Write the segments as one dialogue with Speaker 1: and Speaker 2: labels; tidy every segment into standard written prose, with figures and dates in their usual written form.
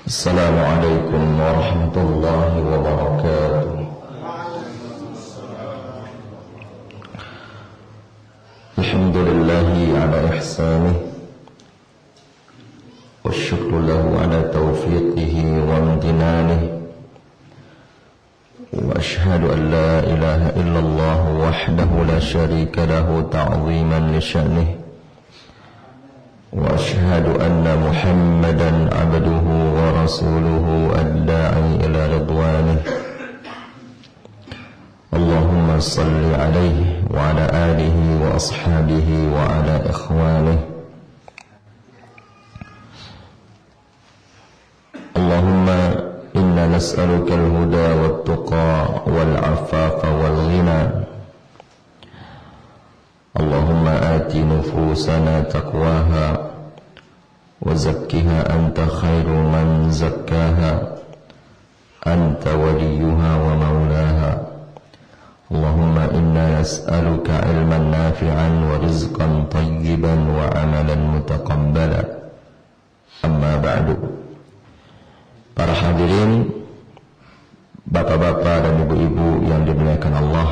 Speaker 1: السلام عليكم ورحمة الله وبركاته. الحمد لله على إحسانه والشكر له على توفيقه وامتنانه، وأشهد أن لا إله إلا الله وحده لا شريك له تعظيما لشأنه، وأشهد أن محمدا عبده ورسوله الداعي إلى رضوانه. اللهم صل عليه وعلى آله وأصحابه وعلى إخوانه. اللهم إنا نسألك الهدى والتقى والعفاف والغنى. اللهم آت نفوسنا تقواها وزكها أنت خير من زكاها، أنت وليها ومولاها. اللهم إنا نسألك علما نافعا ورزقا طيبا وعملا متقبلا. أما بعد. Para hadirin, bapak-bapak dan ibu-ibu yang dimuliakan Allah,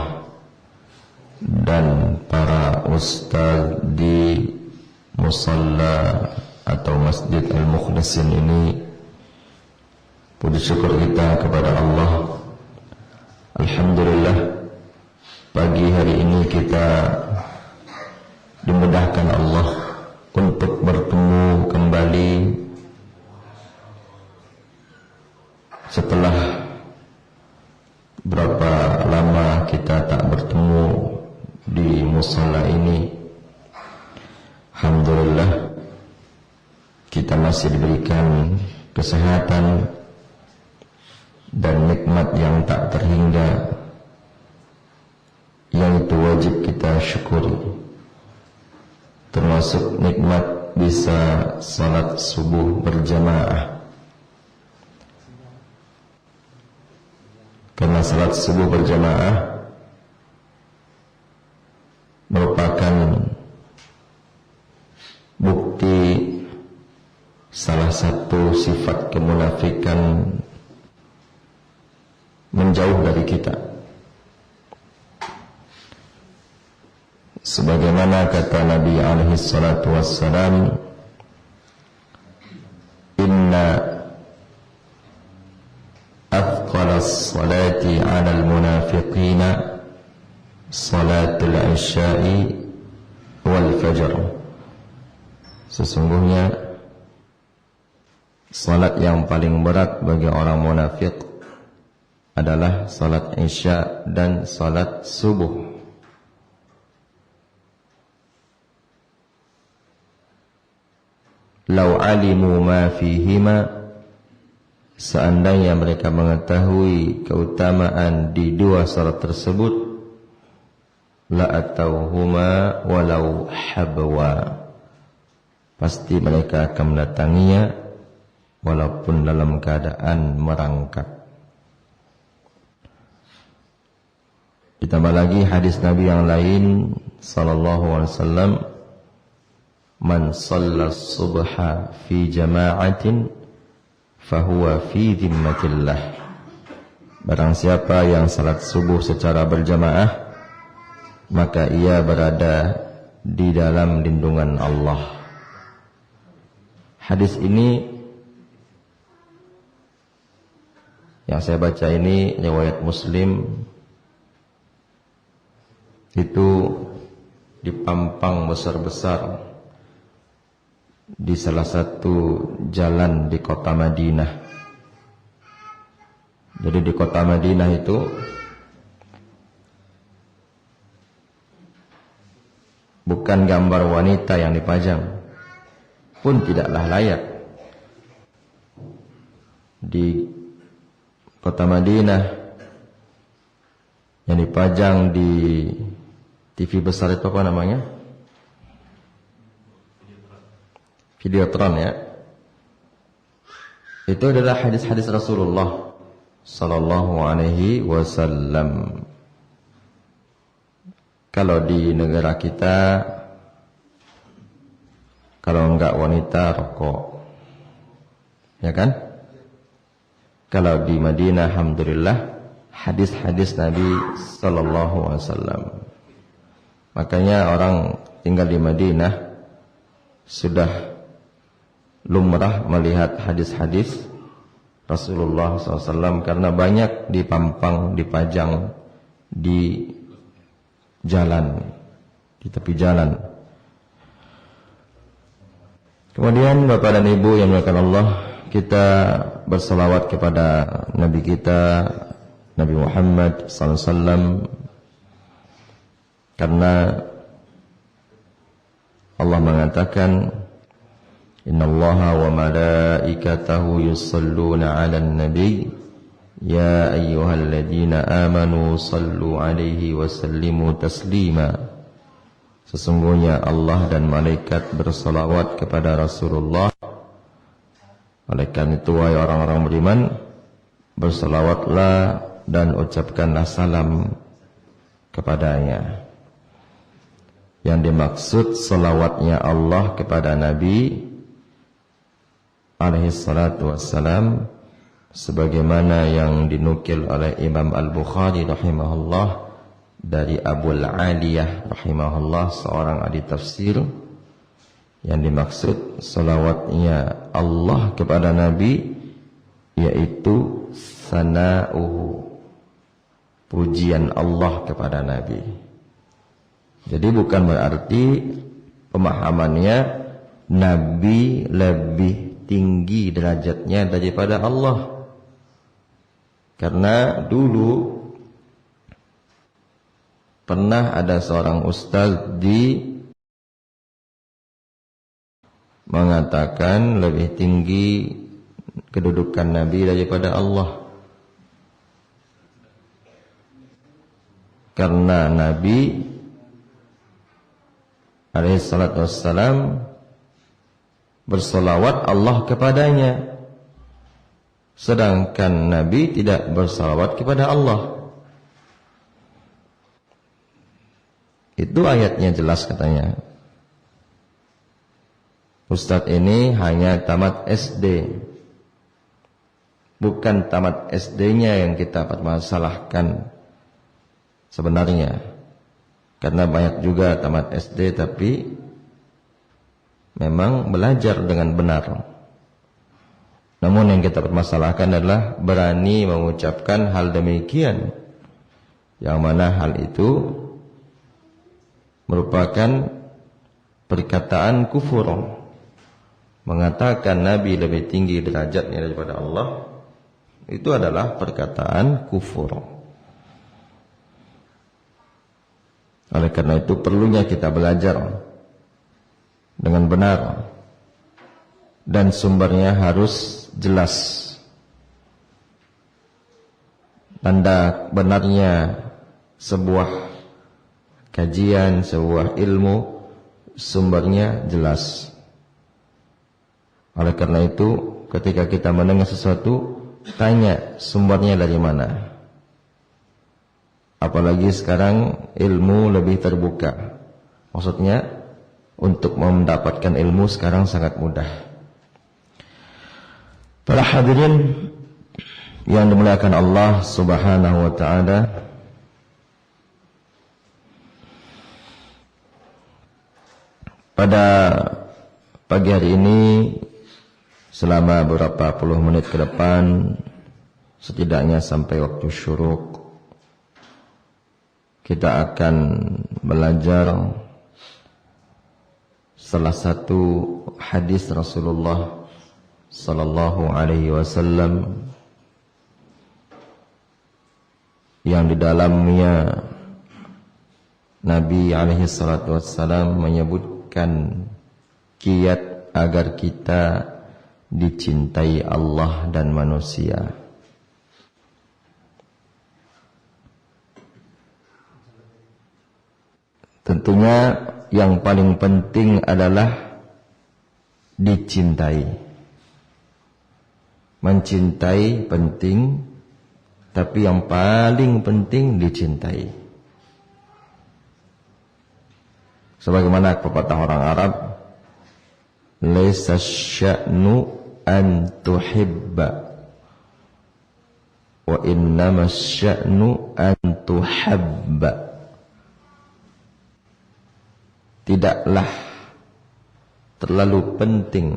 Speaker 1: dan para ustaz di musalla atau Masjid Al-Mukhlasin ini, puji syukur kita kepada Allah. Alhamdulillah, pagi hari ini kita dimudahkan Allah untuk bertemu kembali setelah berapa lama kita tak bertemu di musalla ini. Alhamdulillah, kita masih diberikan kesehatan dan nikmat yang tak terhingga, yang itu wajib kita syukuri, termasuk nikmat bisa salat subuh berjamaah. Karena salat subuh berjamaah merupakan bukti salah satu sifat kemunafikan menjauh dari kita. Sebagaimana kata Nabi alaihi salatu wassalam, inna afqalas salati 'alal munafiqina salatul isya'i wal fajr. Sesungguhnya salat yang paling berat bagi orang munafik adalah salat isya dan salat subuh. Lau alimu ma fihima, seandainya mereka mengetahui keutamaan di dua salat tersebut, la atauhuma walau habwa, pasti mereka akan mendatanginya walaupun dalam keadaan merangkak. Ditambah lagi hadis Nabi yang lain sallallahu alaihi wasallam, man shalla subha fi jama'atin fahuwa fi dhimmatillah. Barang siapa yang salat subuh secara berjamaah, maka ia berada di dalam lindungan Allah. Hadis ini yang saya baca ini riwayat Muslim, itu dipampang besar-besar di salah satu jalan di kota Madinah. Jadi di kota Madinah itu bukan gambar wanita yang dipajang, pun tidaklah layak. Di kota Madinah yang dipajang di TV besar itu apa namanya? Videotron ya. Itu adalah hadis-hadis Rasulullah sallallahu alaihi wasallam. Kalau di negara kita, kalau enggak wanita rokok, ya kan? Kalau di Madinah, alhamdulillah, hadis-hadis Nabi sallallahu alaihi wasallam. Makanya orang tinggal di Madinah sudah lumrah melihat hadis-hadis Rasulullah SAW karena banyak dipampang, dipajang di jalan, di tepi jalan. Kemudian Bapak dan Ibu yang dimuliakan Allah, kita berselawat kepada Nabi kita, Nabi Muhammad SAW, karena Allah mengatakan, Innallaha wa malaikatahu yusalluna 'alan nabi ya ayyuhalladzina amanu sallu 'alaihi wa sallimu taslima. Sesungguhnya Allah dan malaikat bersalawat kepada Rasulullah. Oleh karena itu, wahai orang-orang beriman, bersalawatlah dan ucapkanlah salam kepadanya. Yang dimaksud salawatnya Allah kepada Nabi alaihi salatu wassalam, sebagaimana yang dinukil oleh Imam Al-Bukhari rahimahullah dari Abu Al-Aliyah rahimahullah, seorang ahli tafsir, yang dimaksud salawatnya Allah kepada Nabi yaitu sana'uhu, pujian Allah kepada Nabi. Jadi bukan berarti pemahamannya Nabi lebih tinggi derajatnya daripada Allah. Karena dulu pernah ada seorang ustaz mengatakan lebih tinggi kedudukan Nabi daripada Allah. Karena Nabi alaihi salatu wassalam bersolawat Allah kepadanya, sedangkan Nabi tidak bersolawat kepada Allah. Itu ayatnya jelas katanya. Ustadz ini hanya tamat SD, bukan tamat SD-nya yang kita permasalahkan sebenarnya. Karena banyak juga tamat SD tapi memang belajar dengan benar. Namun yang kita permasalahkan adalah berani mengucapkan hal demikian, yang mana hal itu merupakan perkataan kufur. Mengatakan Nabi lebih tinggi derajatnya daripada Allah, itu adalah perkataan kufur. Oleh karena itu perlunya kita belajar dengan benar, dan sumbernya harus jelas. Tanda benarnya sebuah kajian, sebuah ilmu, sumbernya jelas. Oleh karena itu, ketika kita mendengar sesuatu, tanya sumbernya dari mana. Apalagi sekarang ilmu lebih terbuka. Maksudnya, untuk mendapatkan ilmu sekarang sangat mudah. Para hadirin yang dimuliakan Allah Subhanahu wa ta'ala, pada pagi hari ini, selama beberapa puluh menit ke depan, setidaknya sampai waktu syuruk, kita akan belajar salah satu hadis Rasulullah sallallahu alaihi wasallam yang di dalamnya Nabi alaihi salatu wassalam menyebutkan kiat agar kita dicintai Allah dan manusia. Tentunya yang paling penting adalah dicintai. Mencintai penting, tapi yang paling penting dicintai. Sebagaimana pepatah orang Arab, laisa sya'nu an tuhibba, wa innamas sya'nu an tuhabba. Tidaklah terlalu penting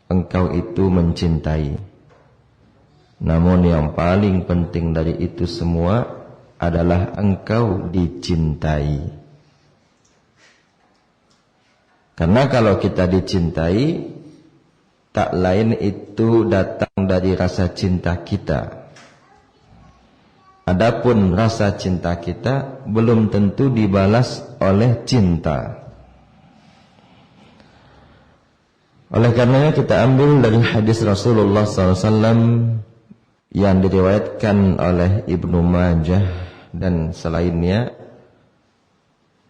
Speaker 1: engkau itu mencintai, namun yang paling penting dari itu semua adalah engkau dicintai. Karena kalau kita dicintai, tak lain itu datang dari rasa cinta kita. Adapun rasa cinta kita belum tentu dibalas oleh cinta. Oleh karenanya kita ambil dari hadis Rasulullah SAW yang diriwayatkan oleh Ibnu Majah dan selainnya.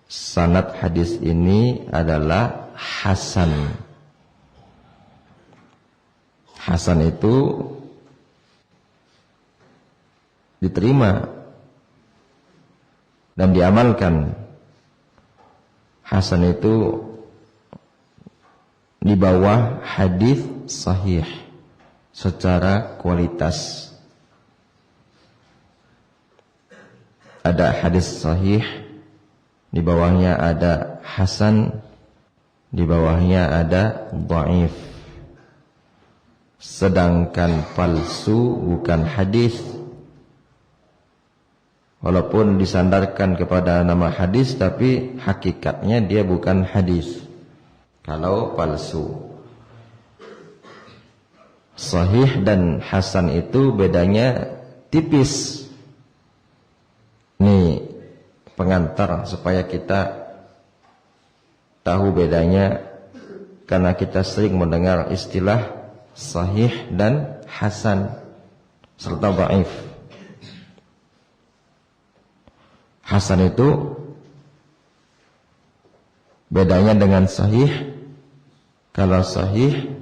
Speaker 1: Sanad hadis ini adalah hasan. Hasan itu diterima dan diamalkan. Hasan itu di bawah hadis sahih secara kualitas. Ada hadis sahih, di bawahnya ada hasan, di bawahnya ada dhaif. Sedangkan palsu bukan hadis, walaupun disandarkan kepada nama hadis, tapi hakikatnya dia bukan hadis. Kalau palsu, sahih dan hasan itu bedanya tipis. Ini pengantar supaya kita tahu bedanya, karena kita sering mendengar istilah sahih dan hasan serta dhaif. Hasan itu bedanya dengan sahih. Kalau sahih,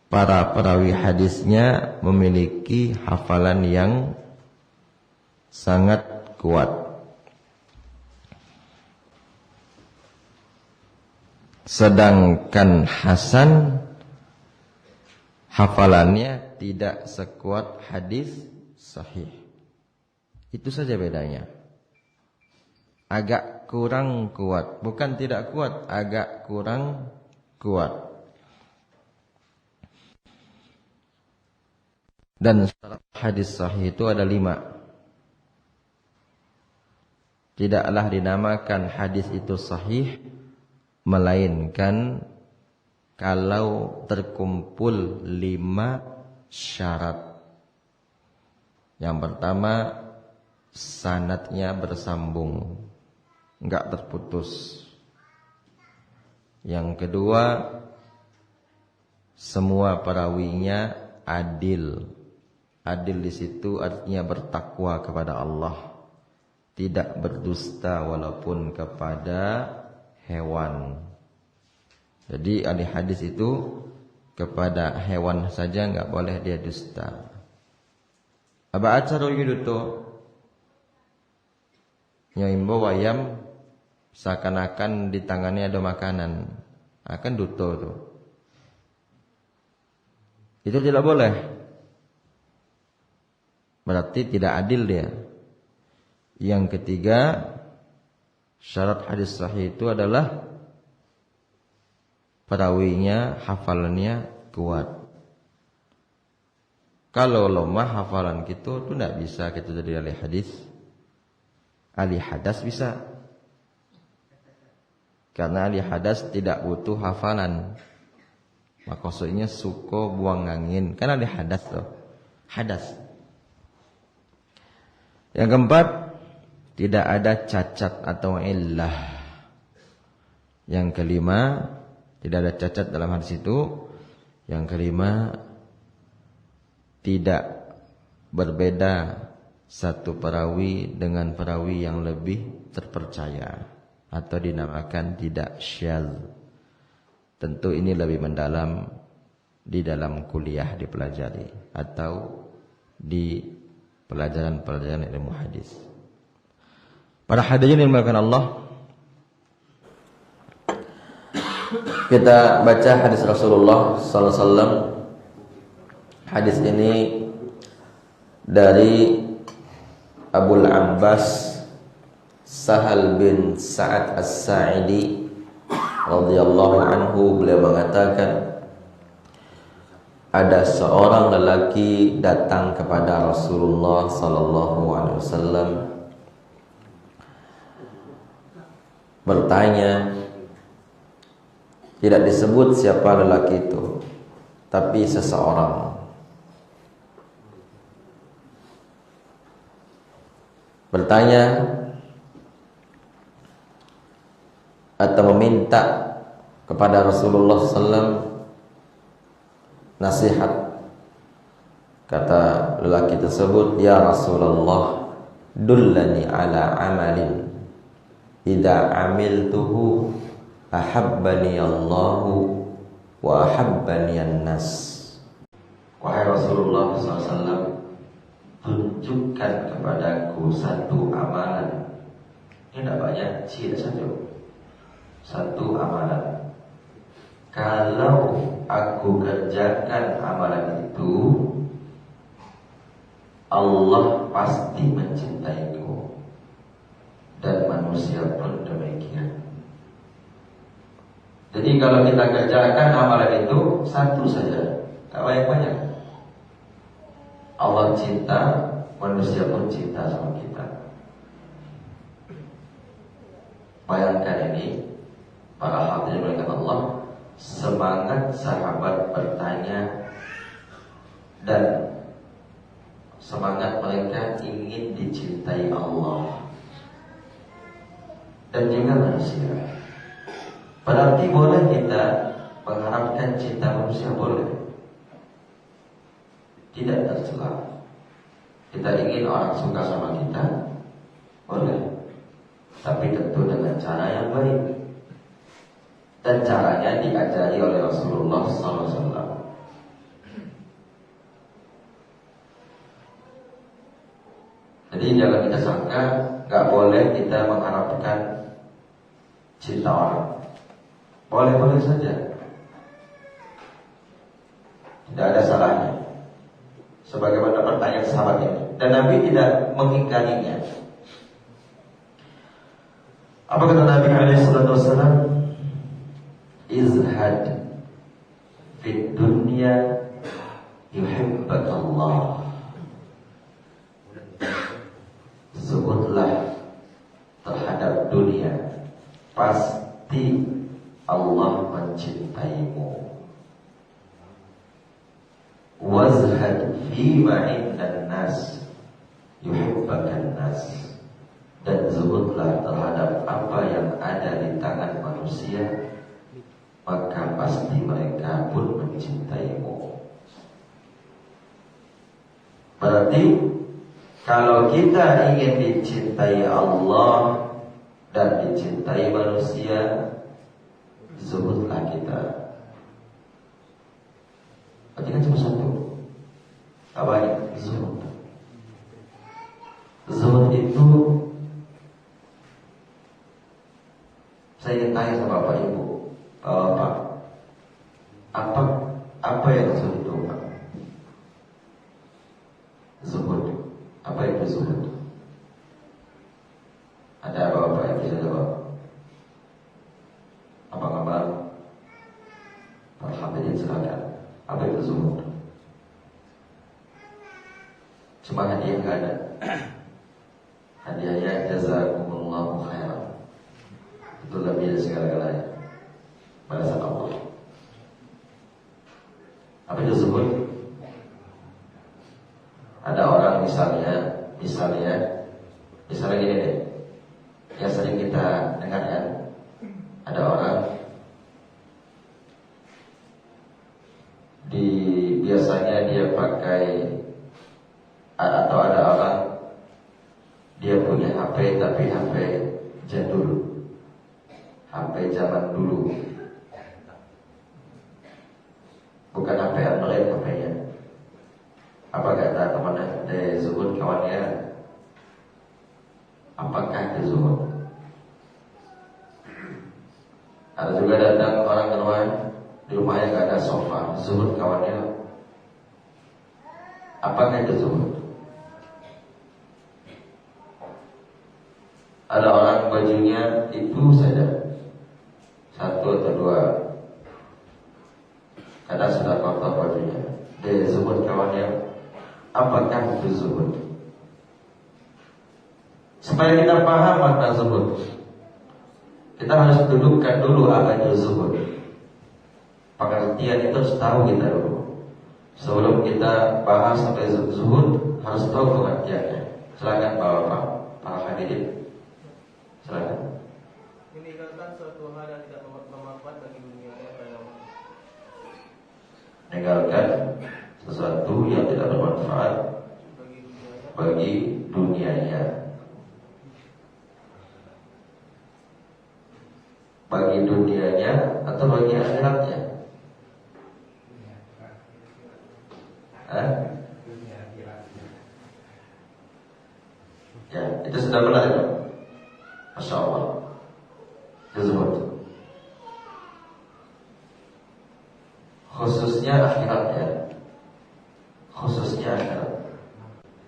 Speaker 1: para perawi hadisnya memiliki hafalan yang sangat kuat. Sedangkan hasan, hafalannya tidak sekuat hadis sahih. Itu saja bedanya. Agak kurang kuat, bukan tidak kuat, agak kurang kuat. Dan syarat hadis sahih itu ada 5. Tidaklah dinamakan hadis itu sahih melainkan kalau terkumpul 5 syarat. Yang pertama, sanadnya bersambung, enggak terputus. Yang kedua, semua perawinya adil. Adil di situ artinya bertakwa kepada Allah, tidak berdusta walaupun kepada hewan. Jadi ahli hadis itu kepada hewan saja enggak boleh dia dusta. Aba acara yuduto nyoimbo wayam seakan-akan di tangannya ada makanan, akan duto tuh. Itu tidak boleh. Berarti tidak adil dia. Yang ketiga, syarat hadis sahih itu adalah perawinya, hafalannya kuat. Kalau lemah hafalan kita itu tidak bisa kita jadi ahli hadis. Ahli hadas bisa. Karena ahli hadas tidak butuh hafalan. Maksudnya suko buang angin. Kan ahli hadas loh. Hadas. Yang keempat, tidak ada cacat atau illah. Yang kelima, tidak ada cacat dalam hadis itu. Yang kelima, tidak berbeda satu perawi dengan perawi yang lebih terpercaya, atau dinamakan tidak syadz. Tentu ini lebih mendalam di dalam kuliah dipelajari atau di pelajaran-pelajaran ilmu hadis. Para hadirin yang dimuliakan Allah, kita baca hadis Rasulullah sallallahu alaihi wasallam. Hadis ini dari Abul Abbas Sahal bin Sa'ad As-Sa'idi radhiyallahu anhu, beliau mengatakan, ada seorang lelaki datang kepada Rasulullah sallallahu alaihi wasallam bertanya. Tidak disebut siapa lelaki itu, tapi seseorang bertanya atau meminta kepada Rasulullah SAW nasihat. Kata lelaki tersebut, ya Rasulullah, dullani ala amalin idza amiltuhu ahabbani Allahu wa ahabbani an-nas. Wahai Rasulullah SAW, tunjukkan kepadaku satu amalan. Ini tidak banyak, satu amalan. Kalau aku kerjakan amalan itu, Allah pasti mencintaiku, dan manusia pun demikian. Jadi kalau kita kerjakan amalan itu satu saja, tak banyak-banyak, Allah cinta, manusia pun cinta sama kita. Bayangkan ini, para hadirin melihat Allah, semangat sahabat bertanya dan semangat mereka ingin dicintai Allah dan juga manusia. Berarti boleh kita mengharapkan cinta manusia, boleh, tidak tercela. Kita ingin orang suka sama kita, boleh, tapi tentu dengan cara yang baik, dan caranya diajari oleh Rasulullah SAW. Jadi jangan kita sangka gak boleh kita mengharapkan cinta orang. Boleh-boleh saja, tidak ada salahnya, sebagaimana pertanyaan sahabat ini, dan Nabi tidak mengingkarinya. Apa kata Nabi SAW? Izhad fid dunya yuhibbakallah. Zuhudlah terhadap dunia, pasti Allah mencintaimu. Wazhad fima indan nas yuhibbakan nas. Dan zuhudlah terhadap apa yang ada di tangan manusia, maka pasti mereka pun mencintaimu. Berarti kalau kita ingin dicintai Allah dan dicintai manusia, zuhudlah kita. Berarti kan cuma satu, apa ya? Zuhud. Zuhud itu, saya ingin tanya sama Bapak Ibu, Bapak, apa yang zuhud itu, Pak? Zuhud, apa itu zuhud? Ada Bapak yang bisa jawab? Apa kabar? Alhamdulillah, silakan. Apa itu zuhud? Cuma hadiah nggak ada. Hadiahnya jazakumullahu khairan. Itu lebih dari segala-galanya pada saat Allah. Apa itu zuhud? Ada orang misalnya gini deh, yang sering kita dengar kan, ada orang biasanya dia pakai, atau ada orang dia punya HP tapi HP jadul, HP zaman dulu, bukan HP Android HP-nya. Apa kata teman dari zuhud kawannya? Apakah itu zuhud? Ada juga datang orang ke rumah, di rumahnya gak ada sofa, zuhud kawannya. Apakah itu zuhud? bajunya itu saja, satu atau dua, kadang sudah kotor bajunya. Dia zuhud kawannya. Apakah itu zuhud? Supaya kita paham makna zuhud, kita harus dudukkan dulu apa itu zuhud. Pengertian itu harus tahu kita dulu. Sebelum kita bahas sampai zuhud, harus tahu pengertiannya. Silakan Bapak, para hadirin. Silakan.
Speaker 2: Meninggalkan suatu hal yang tidak bermanfaat bagi dunia dan
Speaker 1: meninggalkan sesuatu yang tidak bermanfaat bagi dunianya. Bagi dunianya atau bagi akhiratnya? Ya, itu sudah benar ya? Masya Allah. Zuhud. Khususnya akhiratnya. Khususnya akhirat.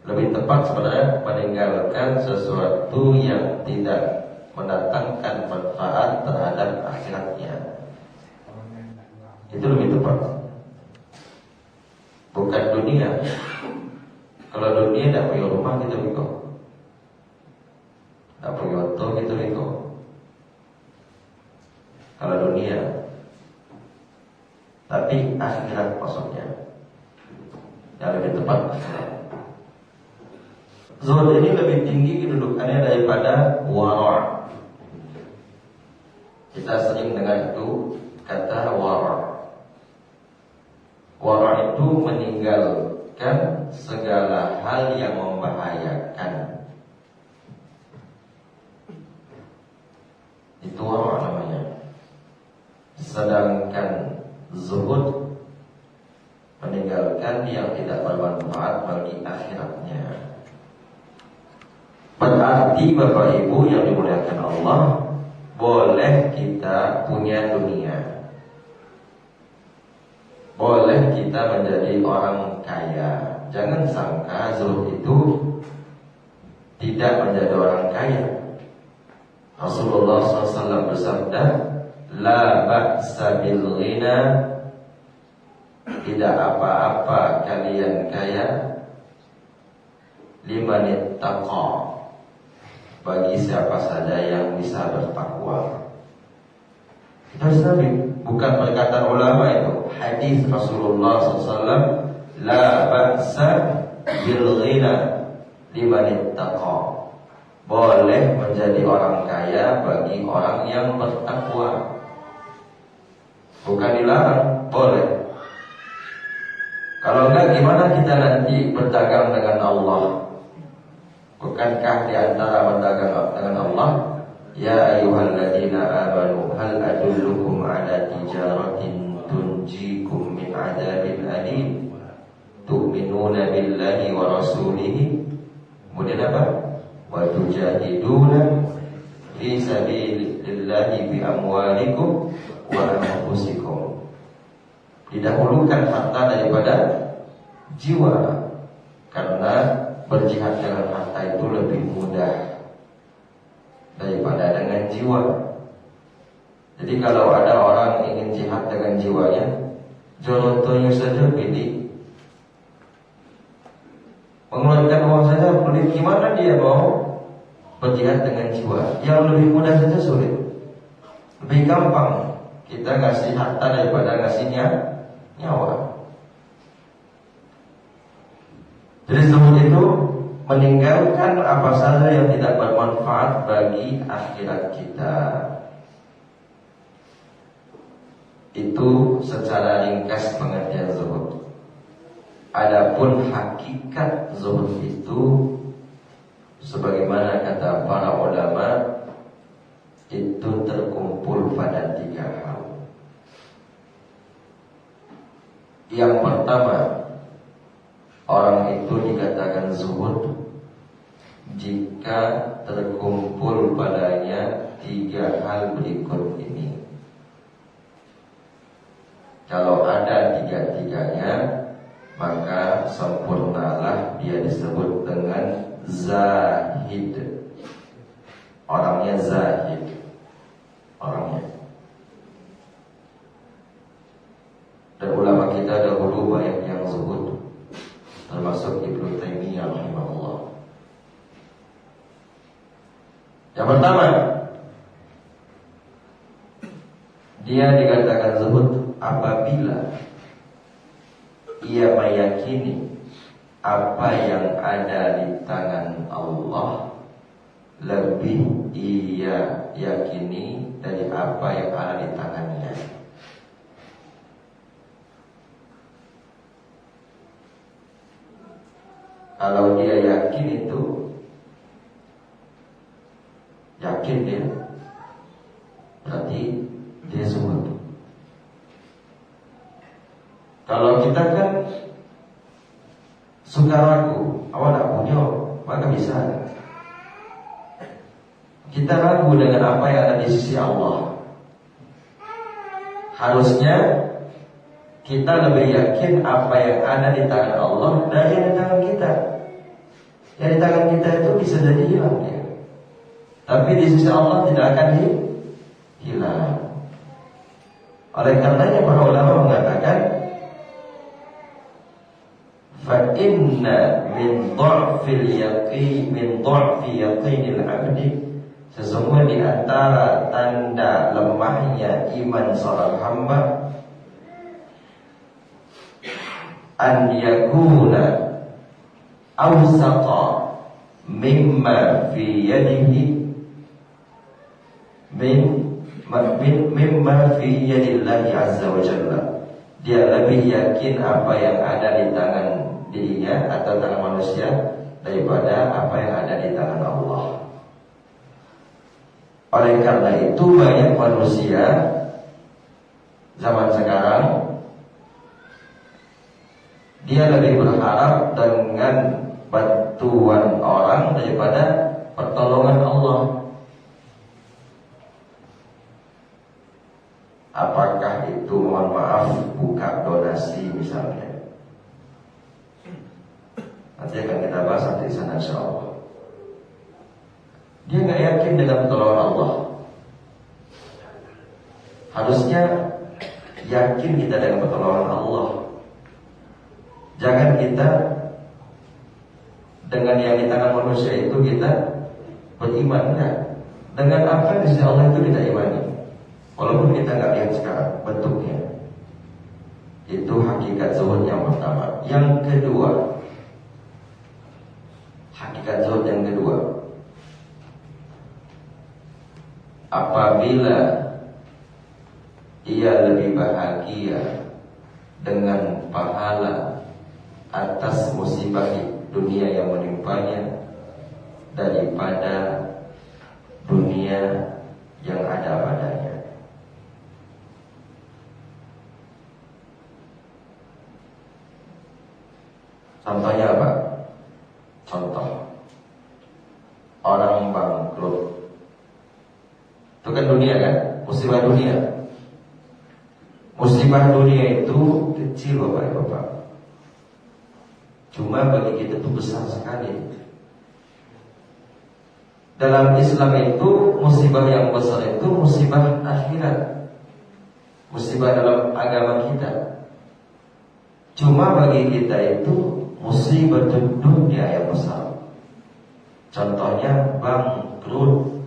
Speaker 1: Lebih tepat sebenarnya meninggalkan sesuatu yang tidak mendatangkan manfaat terhadap akhiratnya. Itu lebih tepat. Bukan dunia. Kalau dunia tidak punya rumah kita biko, tidak punya motor kita biko. Kalau dunia, tapi akhirat maksudnya yang lebih tepat akhirat. Zuhud ini lebih tinggi kedudukannya daripada wara'. Kita sering dengar itu kata wara'. Wara' itu meninggalkan segala hal yang membahayakan. Itu wara' namanya. Sedangkan zuhud meninggalkan yang tidak bermanfaat bagi akhiratnya. Berarti Bapak Ibu yang dimuliakan Allah, boleh kita punya dunia, boleh kita menjadi orang kaya. Jangan sangka zuhud itu tidak menjadi orang kaya. Rasulullah SAW bersabda, la ba'sa bil ghina, tidak apa-apa kalian kaya, liman ittaqa, bagi siapa saja yang bisa bertakwa. Itu Nabi, bukan perkataan ulama itu. Hadis Rasulullah SAW, la ba'sa bil ghina liman ittaqa, boleh menjadi orang kaya bagi orang yang bertakwa. Bukan dilarang, boleh. Kalau enggak, gimana kita nanti berdagang dengan Allah? Bukankah di antara berdagang dengan Allah, ya ayyuhalladzina amanu hal adullukum ala tijaratin tunjikum min adzabin alim tu'minuna billahi wa rasulihi, kemudian apa? Wa tujahiduna fi sabilillahi bi amwalikum wa anfusikum. Didahulukan harta daripada jiwa, karena berjihad dengan harta itu lebih mudah daripada dengan jiwa. Jadi kalau ada orang ingin jihad dengan jiwanya, jorotonya saja pilih, mengeluarkan uang saja pelit. Gimana dia mau berjihad dengan jiwa? Yang lebih mudah saja sulit. Lebih gampang kita ngasih harta daripada ngasihnya nyawa. Jadi zuhud itu meninggalkan apa saja yang tidak bermanfaat bagi akhirat kita. Itu secara ringkas pengertian zuhud. Adapun hakikat zuhud itu, sebagaimana kata para ulama, itu terkumpul pada 3 hal. Yang pertama, orang itu dikatakan zuhud jika terkumpul padanya 3 hal berikut ini. Kalau ada 3-tiganya, maka sempurnalah dia disebut dengan zahid. orangnya zahid, orangnya. Dan ulama kita dahulu banyak yang zuhud, termasuk Ibnu Taimiyah rahimahullah. Yang pertama, dia dikatakan zuhud apabila ia meyakini apa yang ada di tangan Allah lebih ia yakini dari apa yang ada di tangannya. Kalau dia yakin itu, yakin dia, berarti dia zuhud. Kalau kita kan suka ragu, awak tak punya, maka bisa. Kita ragu dengan apa yang ada di sisi Allah. Harusnya kita lebih yakin apa yang ada di tangan Allah dari yang di tangan kita. Yang di tangan kita itu bisa jadi hilang ya. Tapi di sisi Allah tidak akan hilang. Oleh karenanya para ulama mengatakan, fa inna min dha'fil yaqin min dha'fi yaqinil 'abdi, sesungguhnya di antara tanda lemahnya iman seorang hamba, an yakuna awsaqa mimma fi yadihi mimma fi yadillahi azza wa jalla. Dia lebih yakin apa yang ada di tangan dirinya atau tangan manusia daripada apa yang ada di tangan Allah. Oleh karena itu banyak manusia zaman sekarang dia lebih berharap dengan bantuan orang daripada pertolongan Allah. Apakah itu, mohon maaf, buka donasi misalnya? Nanti akan kita bahas nanti di sana insyaallah. Dia nggak yakin dengan pertolongan Allah. Harusnya yakin kita dengan pertolongan Allah. Jangan kita dengan yang di tangan manusia itu kita beriman, enggak. Dengan apa di sisi Allah itu kita imani. Walaupun kita nggak lihat sekarang bentuknya. Itu hakikat zuhud yang pertama. Yang kedua, hakikat zuhud yang kedua, apabila ia lebih bahagia dengan pahala atas musibah dunia yang menimpanya daripada dunia yang ada padanya. Contohnya apa? Contoh, orang bangkrut. Itu kan dunia kan? Musibah dunia. Musibah dunia itu kecil Bapak-Bapak. Cuma bagi kita itu besar sekali. Dalam Islam itu musibah yang besar itu musibah akhirat, musibah dalam agama kita. Cuma bagi kita itu musibah dunia yang besar. Contohnya bangkrut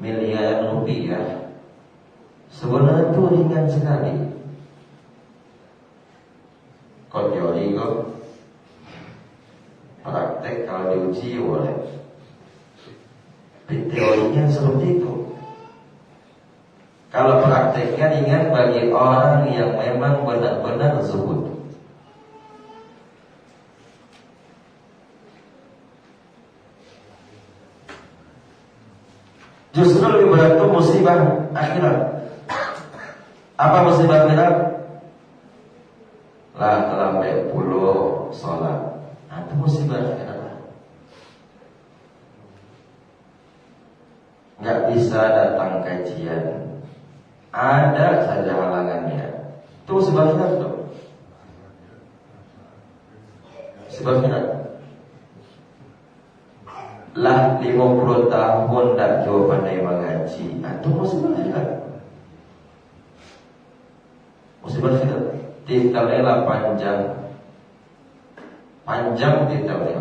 Speaker 1: miliaran rupiah, sebenarnya itu ringan sekali. Kau teori kok, praktek kalau diuji boleh. Teorinya seperti itu. Kalau prakteknya ringan bagi orang yang memang benar-benar zuhud. Justru lebih berat itu musibah akhirat. Apa musibah akhirat? Lah terlambat puluh sholat. Nah, itu musibah akhirat. Nggak bisa datang kajian, ada saja halangannya. Itu musibah akhirat tuh. Musibah akhirat. lah 50 tahun tak jauh pandai mengaji, itu musibah akhirat. Musibah akhirat. Titelnya panjang titelnya,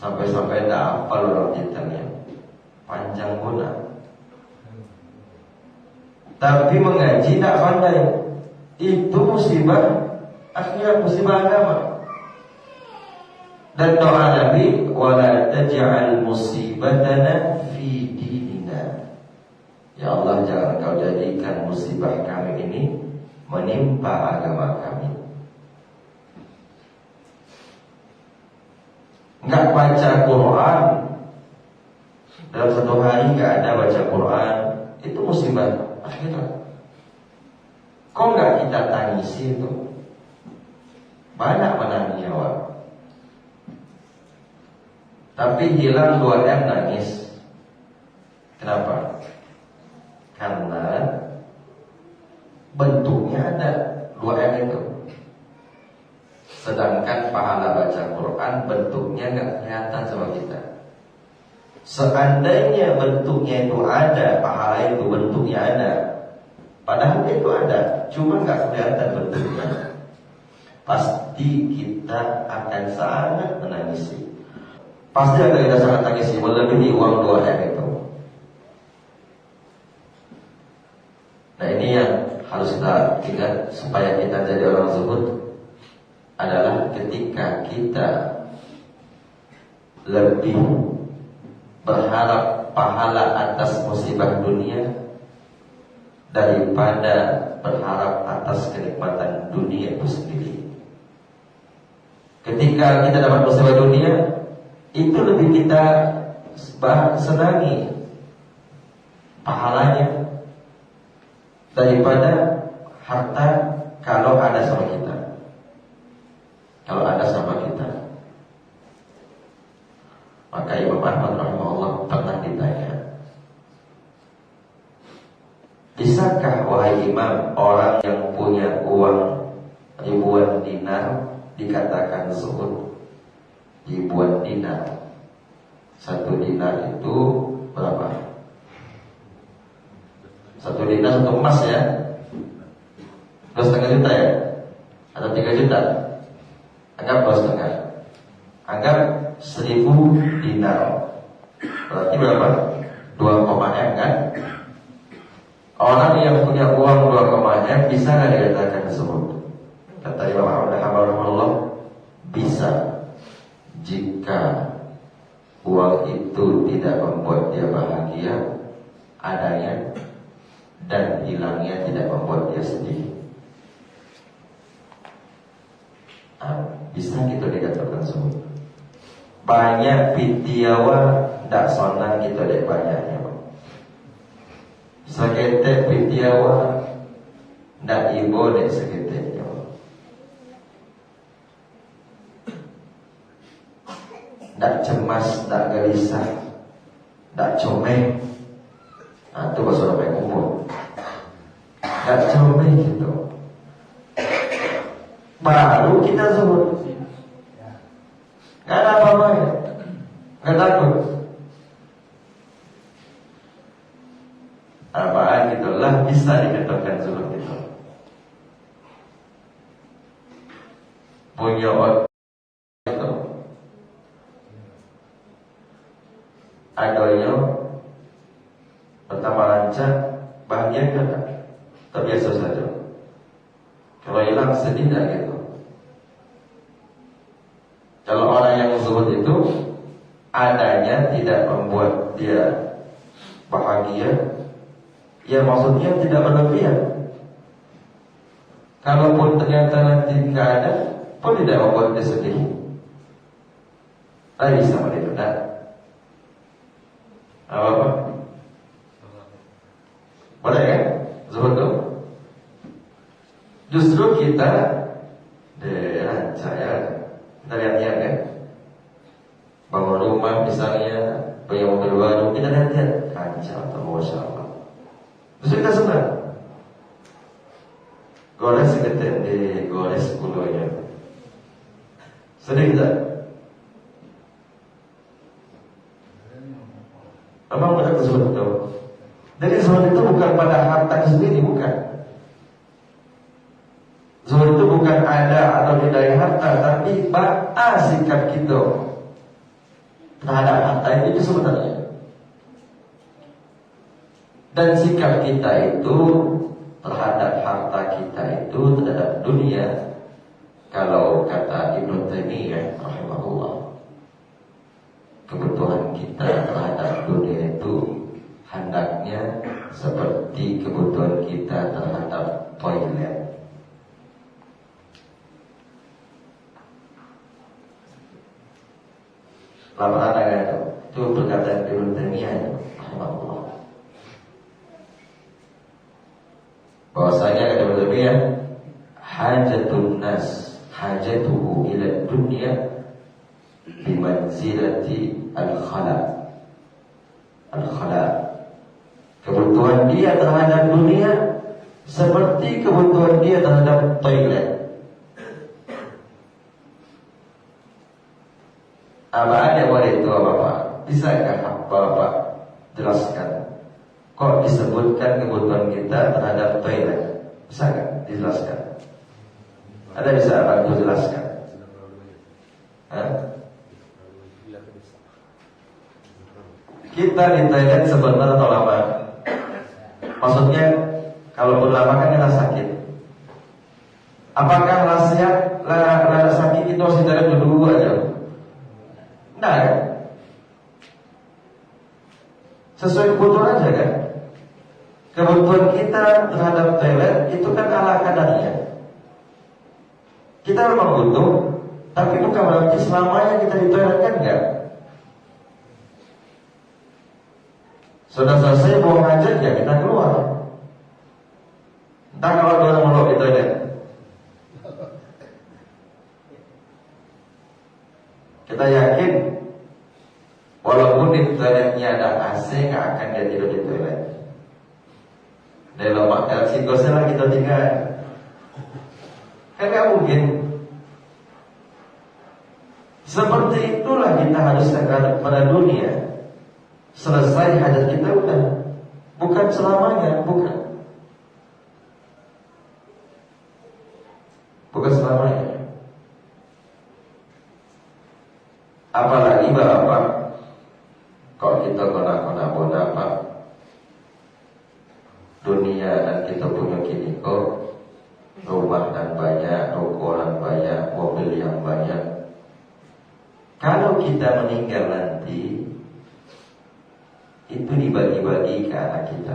Speaker 1: sampai-sampai tak hafal orang titelnya, panjang pula. Tapi mengaji tak pandai, itu musibah akhirat, musibah agama. Dan doa Nabi, wala taj'al musibatana fi dinina. Ya Allah, jangan kau jadikan musibah kami ini menimpa agama kami. Enggak baca Quran, dalam satu hari enggak ada baca Quran, itu musibah akhirat. Kok enggak kita tangisi itu? Banyak menangis nyawa, tapi hilang 2M nangis. Kenapa? Karena bentuknya ada 2M itu. Sedangkan pahala baca Quran bentuknya nggak kelihatan sama kita. Seandainya bentuknya itu ada, pahala itu bentuknya ada, padahal itu ada, cuma nggak kelihatan bentuknya, pasti kita akan sangat menangisi. Pasti akan kita sangat tangisi, melebihi uang 2M itu. Nah, ini yang harus kita ingat supaya kita jadi orang zuhud, adalah ketika kita lebih berharap pahala atas musibah dunia daripada berharap atas kenikmatan dunia itu sendiri. Ketika kita dapat musibah dunia, itu lebih kita senangi pahalanya daripada harta kalau ada sama kita. Kalau ada sama kita. Maka Imam Ahmad rahimahullah pernah ditanya, bisakah wahai imam, orang yang punya uang ribuan dinar dikatakan zuhud? Ribuan dinar, 1 dinar itu berapa? 1 dinar 1 emas ya, 2,5 juta ya, atau 3 juta? Anggap 2,5. Anggap 1.000 dinar, berarti berapa? 2,M kan? Orang yang punya uang 2,M bisa nggak dikatakan zuhud? Kata Imam Ahmad rahimahullah, bisa, jika uang itu tidak membuat dia bahagia adanya dan hilangnya tidak membuat dia sedih. Bisa kita dikatakan zuhud. Banyak pitiawa ndak sonang kita dek banyaknya. Sakete pitiawa ndak ibo dek sakete. Ndak cemas, ndak gelisah, ndak comeh. Nah, itu bahasa orang umum. Ndak comeh gitu. Baru kita zuhud. Gak ada apa-apanya, gak takut. Apaan gitu lah bisa dikatakan zuhud itu. Punya otak itu adanya pertama lancar, bahagia kan? Terbiasa saja. Kalau hilang sedih dah gitu. Kalau orang yang zuhud itu adanya tidak membuat dia bahagia, ya maksudnya tidak berlebihan. Kalaupun ternyata nanti nggak ada, pun tidak membuat dia sedih. Bisa menentukan apa? Boleh kan? Zuhud itu justru kita saya kita lihat-lihat kan, bangun rumah misalnya, punya mobil baru, kita lihat-lihat kancah atau masya Allah. Terus kita senang. Gores seketin di gores puluhnya. Sedih tak?
Speaker 3: Jadi zuhud itu bukan pada harta sendiri, bukan. Zuhud itu bukan ada atau tidak harta, tapi bagaimana sikap kita terhadap harta itu sebenarnya. Dan sikap kita itu terhadap harta kita itu terhadap dunia, kalau kata Ibnu Taimiyah rahimahullah, kebutuhan kita terhadap dunia itu hendaknya seperti kebutuhan kita terhadap toilet. Lama ada itu perkataan Ibnu Taimiyah rahimahullah. Bahwasanya kata Ibnu Taimiyah, hajatun nas hajatuhu ila dunya bimanzilati al-khala. Al-khala, kebutuhan dia terhadap dunia seperti kebutuhan dia terhadap toilet. Apa ada boleh itu Bapak? Bisakah Bapak jelaskan? Kok disebutkan kebutuhan kita terhadap toilet? Bisa nggak dijelaskan? Ada bisa bantu jelaskan? Hah? Kita di toilet sebentar atau lama? Maksudnya kalau lama kan kita sakit. Apakah rasa sakit itu harus kita dulu aja? Nah, kan? Sesuai kebutuhan aja kan? Kebutuhan kita terhadap toilet itu kan ala kadarnya. Kita memang butuh, tapi bukan berarti selamanya kita di toilet, kan enggak? Sudah selesai buang hajat ya kita keluar. Entah kalau ada orang meluk di toilet. Kita yakin walaupun di toiletnya ada AC, nggak akan dia tidur di toilet. Dalam makan gosel lah kita tinggal. Kan nggak mungkin. Seperti itulah kita harus terhadap pada dunia. Selesai hajat kita udah, bukan selamanya, bukan selamanya. Apalagi Bapak, kalau kita kona-kona Pak, dunia dan kita punya kini kok rumah dan banyak, rokokan banyak, mobil yang banyak. Kalau kita meninggal nanti, itu dibagi-bagi ke anak kita.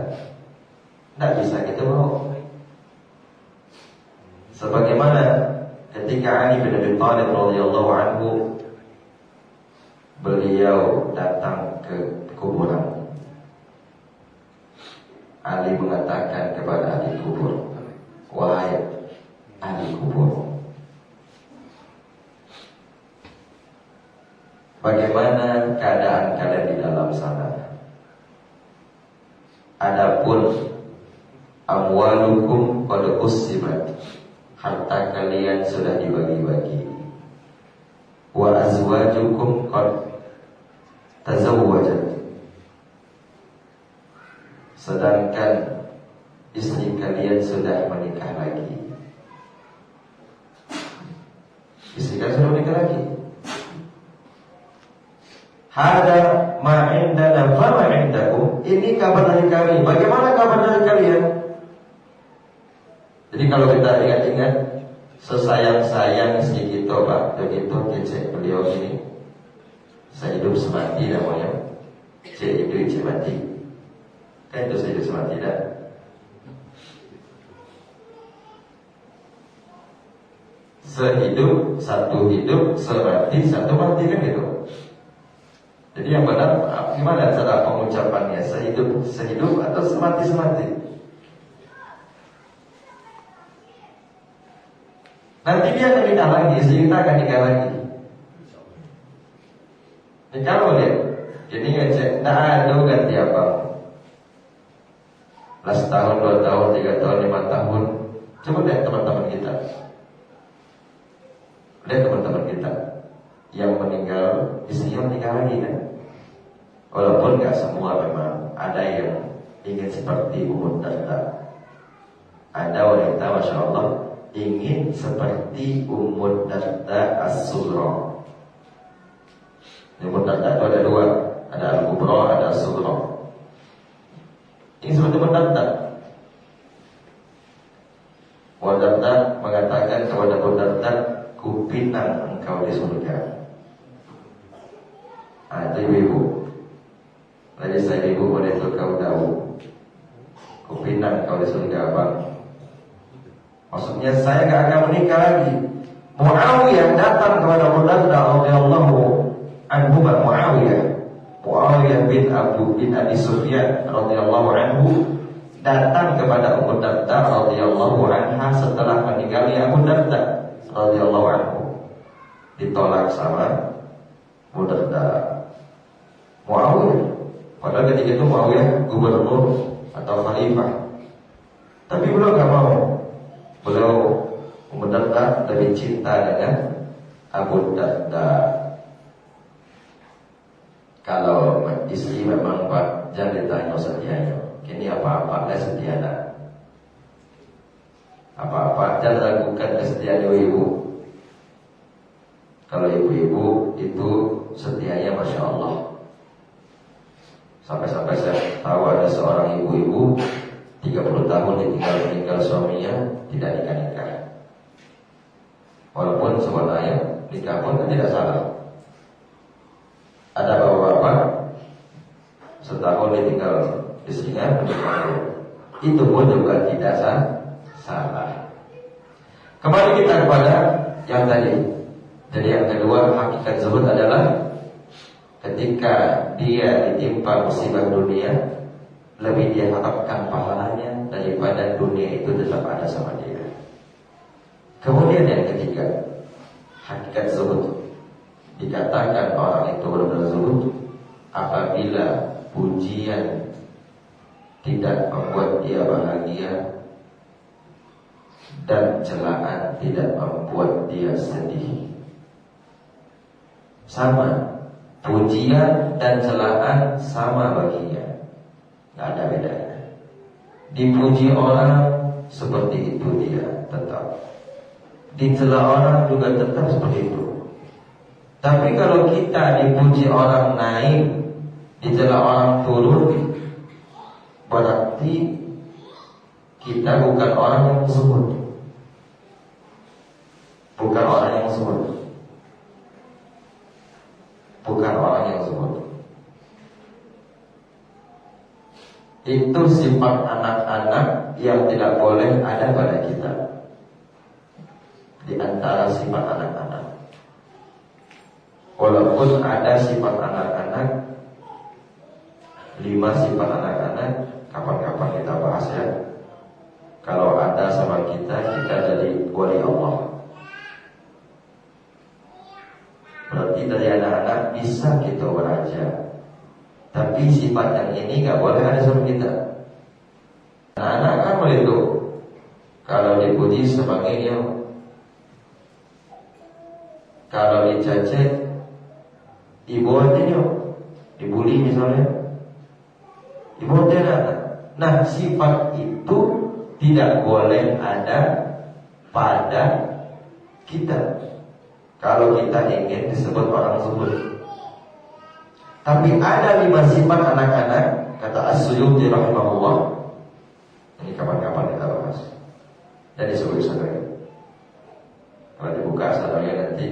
Speaker 3: Tidak bisa kita mau. Sebagaimana ketika Ali bin Abi Thalib radhiyallahu anhu, beliau datang ke kuburan. Ali mengatakan kepada ahli kubur, wahai ahli kubur, bagaimana keadaan kalian di dalam sana? Adapun amwalukum qad ussibat, harta kalian sudah dibagi-bagi. Wa azwajukum qad tazawwajat, sedangkan istri kalian sudah menikah lagi. Istri kalian sudah menikah lagi. Hada ma indana fa ma indakum. Ini kabar dari kami. Bagaimana kabar dari kalian? Jadi kalau kita ingat-ingat, sesayang-sayang istri kita Pak, begitu kecek beliau ini, saya hidup semati namanya. Cek hidup cek mati. Kan itu saya hidup semati dah. Sehidup, satu hidup, semati, satu mati, kan gitu. Jadi yang benar gimana cara pengucapannya? Sehidup atau semati-semati? Nanti dia akan nikah lagi, istri kita akan nikah lagi. Nikah boleh. Jadi ngecek, tidak ada ganti apa. 11 tahun, 2 tahun, 3 tahun, 5 tahun. Coba lihat teman-teman kita. Lihat teman-teman kita yang meninggal, istrinya menikah lagi kan. Walaupun gak semua memang, ada yang ingin seperti Ummu Darda. Ada wanita Masya Allah ingin seperti Ummu Darda As-Sughra. Ummu Darda itu ada dua, ada Al-Kubra, ada As-Sughra. Ini seperti Ummu Darda. Ummu Darda mengatakan kepada Ummu Darda, kupinang engkau di surga. Itu ibu-ibu. Lagi saya ibu boleh itu kau tahu. Kupinang kau di surga bang. Maksudnya saya gak akan menikah lagi. Muawiyah datang kepada Ummu Darda radhiyallahu anhu. Muawiyah bin Abi Sufyan radhiyallahu anhu datang kepada Ummu Darda radhiyallahu anha setelah meninggalnya Abu Darda radhiyallahu anhu. Ditolak sama Ummu Darda. Muawiyah, padahal ketika itu Muawiyah gubernur atau khalifah, tapi beliau gak mau. Beliau Ummu Darda lebih cinta dengan Abu Darda. Kalau istri memang Pak, jangan ditanya setianya. Kini apa-apa lah setiana. Apa-apa jangan ragukan kesetiaan ibu-ibu. Kalau ibu-ibu itu setianya Masya Allah. Sampai-sampai saya tahu ada seorang ibu-ibu 30 tahun ditinggal suaminya, tidak nikah-nikah. Walaupun sebenarnya nikah pun tidak salah. Ada bapak-bapak setahun ditinggal istrinya menikah, itu pun juga tidak salah. Kembali kita kepada yang tadi. Jadi yang kedua, hakikat zuhud adalah ketika dia ditimpa musibah dunia, lebih dia harapkan pahalanya daripada dunia itu tetap ada sama dia. Kemudian yang ketiga, hakikat zuhud. Dikatakan orang itu benar-benar zuhud apabila pujian tidak membuat dia bahagia dan celaan tidak membuat dia sedih. Sama, pujian dan celaan sama baginya, nggak ada bedanya. Dipuji orang seperti itu dia tetap, dicela orang juga tetap seperti itu. Tapi kalau kita dipuji orang naik, dicela orang turun, berarti kita bukan orang yang zuhud. Bukan orang yang zuhud. Bukan orang yang zuhud. Itu sifat anak-anak yang tidak boleh ada pada kita. Di antara sifat anak-anak, walaupun ada sifat anak-anak, 5 sifat anak-anak, kapan-kapan kita bahas ya. Kalau ada sama kita, kita jadi wali Allah. Berarti dari anak-anak bisa kita belajar. Tapi sifat yang ini gak boleh ada sama kita. Anak-anak kan begitu. Kalau dipuji sebagainya, kalau dicacek, dibuatnya, dibully misalnya, dibuatnya. Nah, sifat itu tidak boleh ada pada kita kalau kita ingin disebut orang zuhud. Tapi ada 5 sifat anak-anak, kata As-Suyuti rahimahullah. Ini kapan-kapan kita bahas. Dan disebut saudara. Kalau dibuka saudara nanti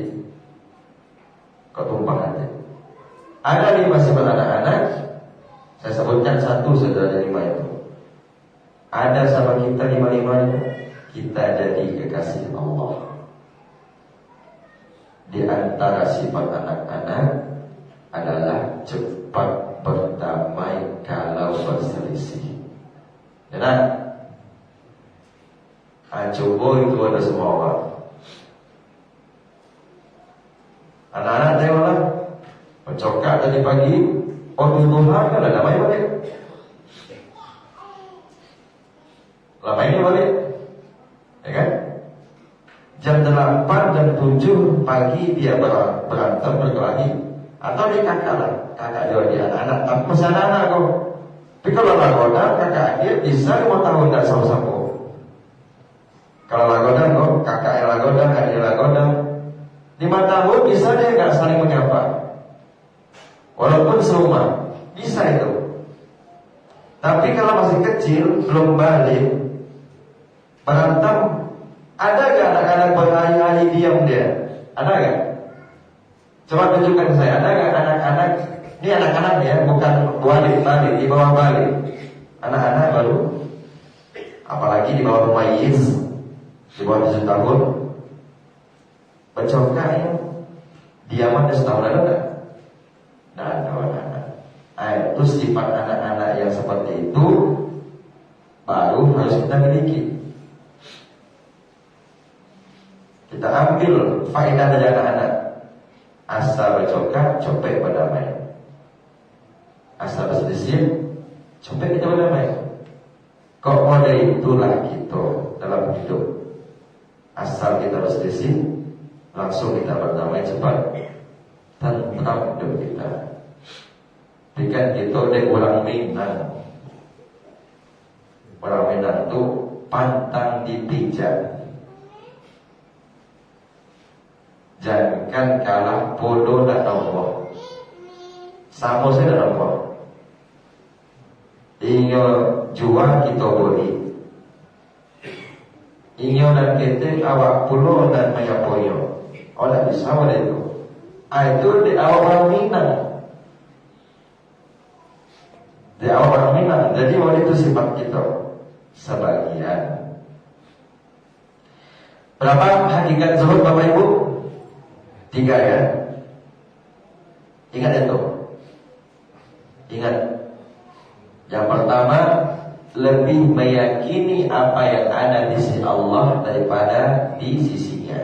Speaker 3: ketumpah nanti. Ada 5 sifat anak-anak. Saya sebutkan satu saudara dari 5 itu. Ada sama kita 5-5-nya. Kita jadi kekasih Allah. Di antara sifat anak-anak adalah cepat berdamai kalau berselisih. Benar? Coba itu ada semua orang. Anak-anak tengoklah, mencokak tadi pagi, Tuhan kan ada damai balik. Lama ini balik, ya kan? Jam 8 dan 7 pagi dia berantem berkelahi. Atau dia kakak lah, kakak dia anak-anak, tapi pesan anak kok. Tapi kalau lagodan kakak adik bisa 5 tahun tidak sama-sama. Kalau lagodan kok kakak yang lagodan, adik lagodan 5 tahun bisa dia nggak saling menyapa. Walaupun serumah bisa itu. Tapi kalau masih kecil belum balik berantem, ada gak anak-anak berhari-hari diam dia? Ada gak? Coba tunjukkan saya, ada gak anak-anak? Ini anak-anak ya, bukan balik di bawah balik. Anak-anak baru, apalagi di bawah mumayyiz, di bawah 7 tahun, bercongkak ya, diaman setahun ada gak? Nah, anak-anak. Itu sifat anak-anak yang seperti itu baru harus kita miliki. Kita ambil faedah dari anak-anak. Asal bercongkak, copek berdamai. Asal berselisih, copek kita berdamai. Kok model itulah kita dalam hidup. Asal kita berselisih, langsung kita berdamai cepat. Tentram hidup kita. Bukan kita udah orang Minang. Orang Minang itu pantang dipijak. Jangan kalah bodoh dan nombor. Sama saya dan nombor. Inyo jual kita beli. Inyo dan kita awak pulau dan mayapoyo. Oh tak bisa ada itu. Itu di awak orang Minang. Di awak orang Minang. Jadi waktu itu sifat kita sebagian. Berapa hakikat zuhud Bapak Ibu? 3 ya. Ingat itu. Ingat. Yang pertama, lebih meyakini apa yang ada di sisi Allah daripada di sisinya.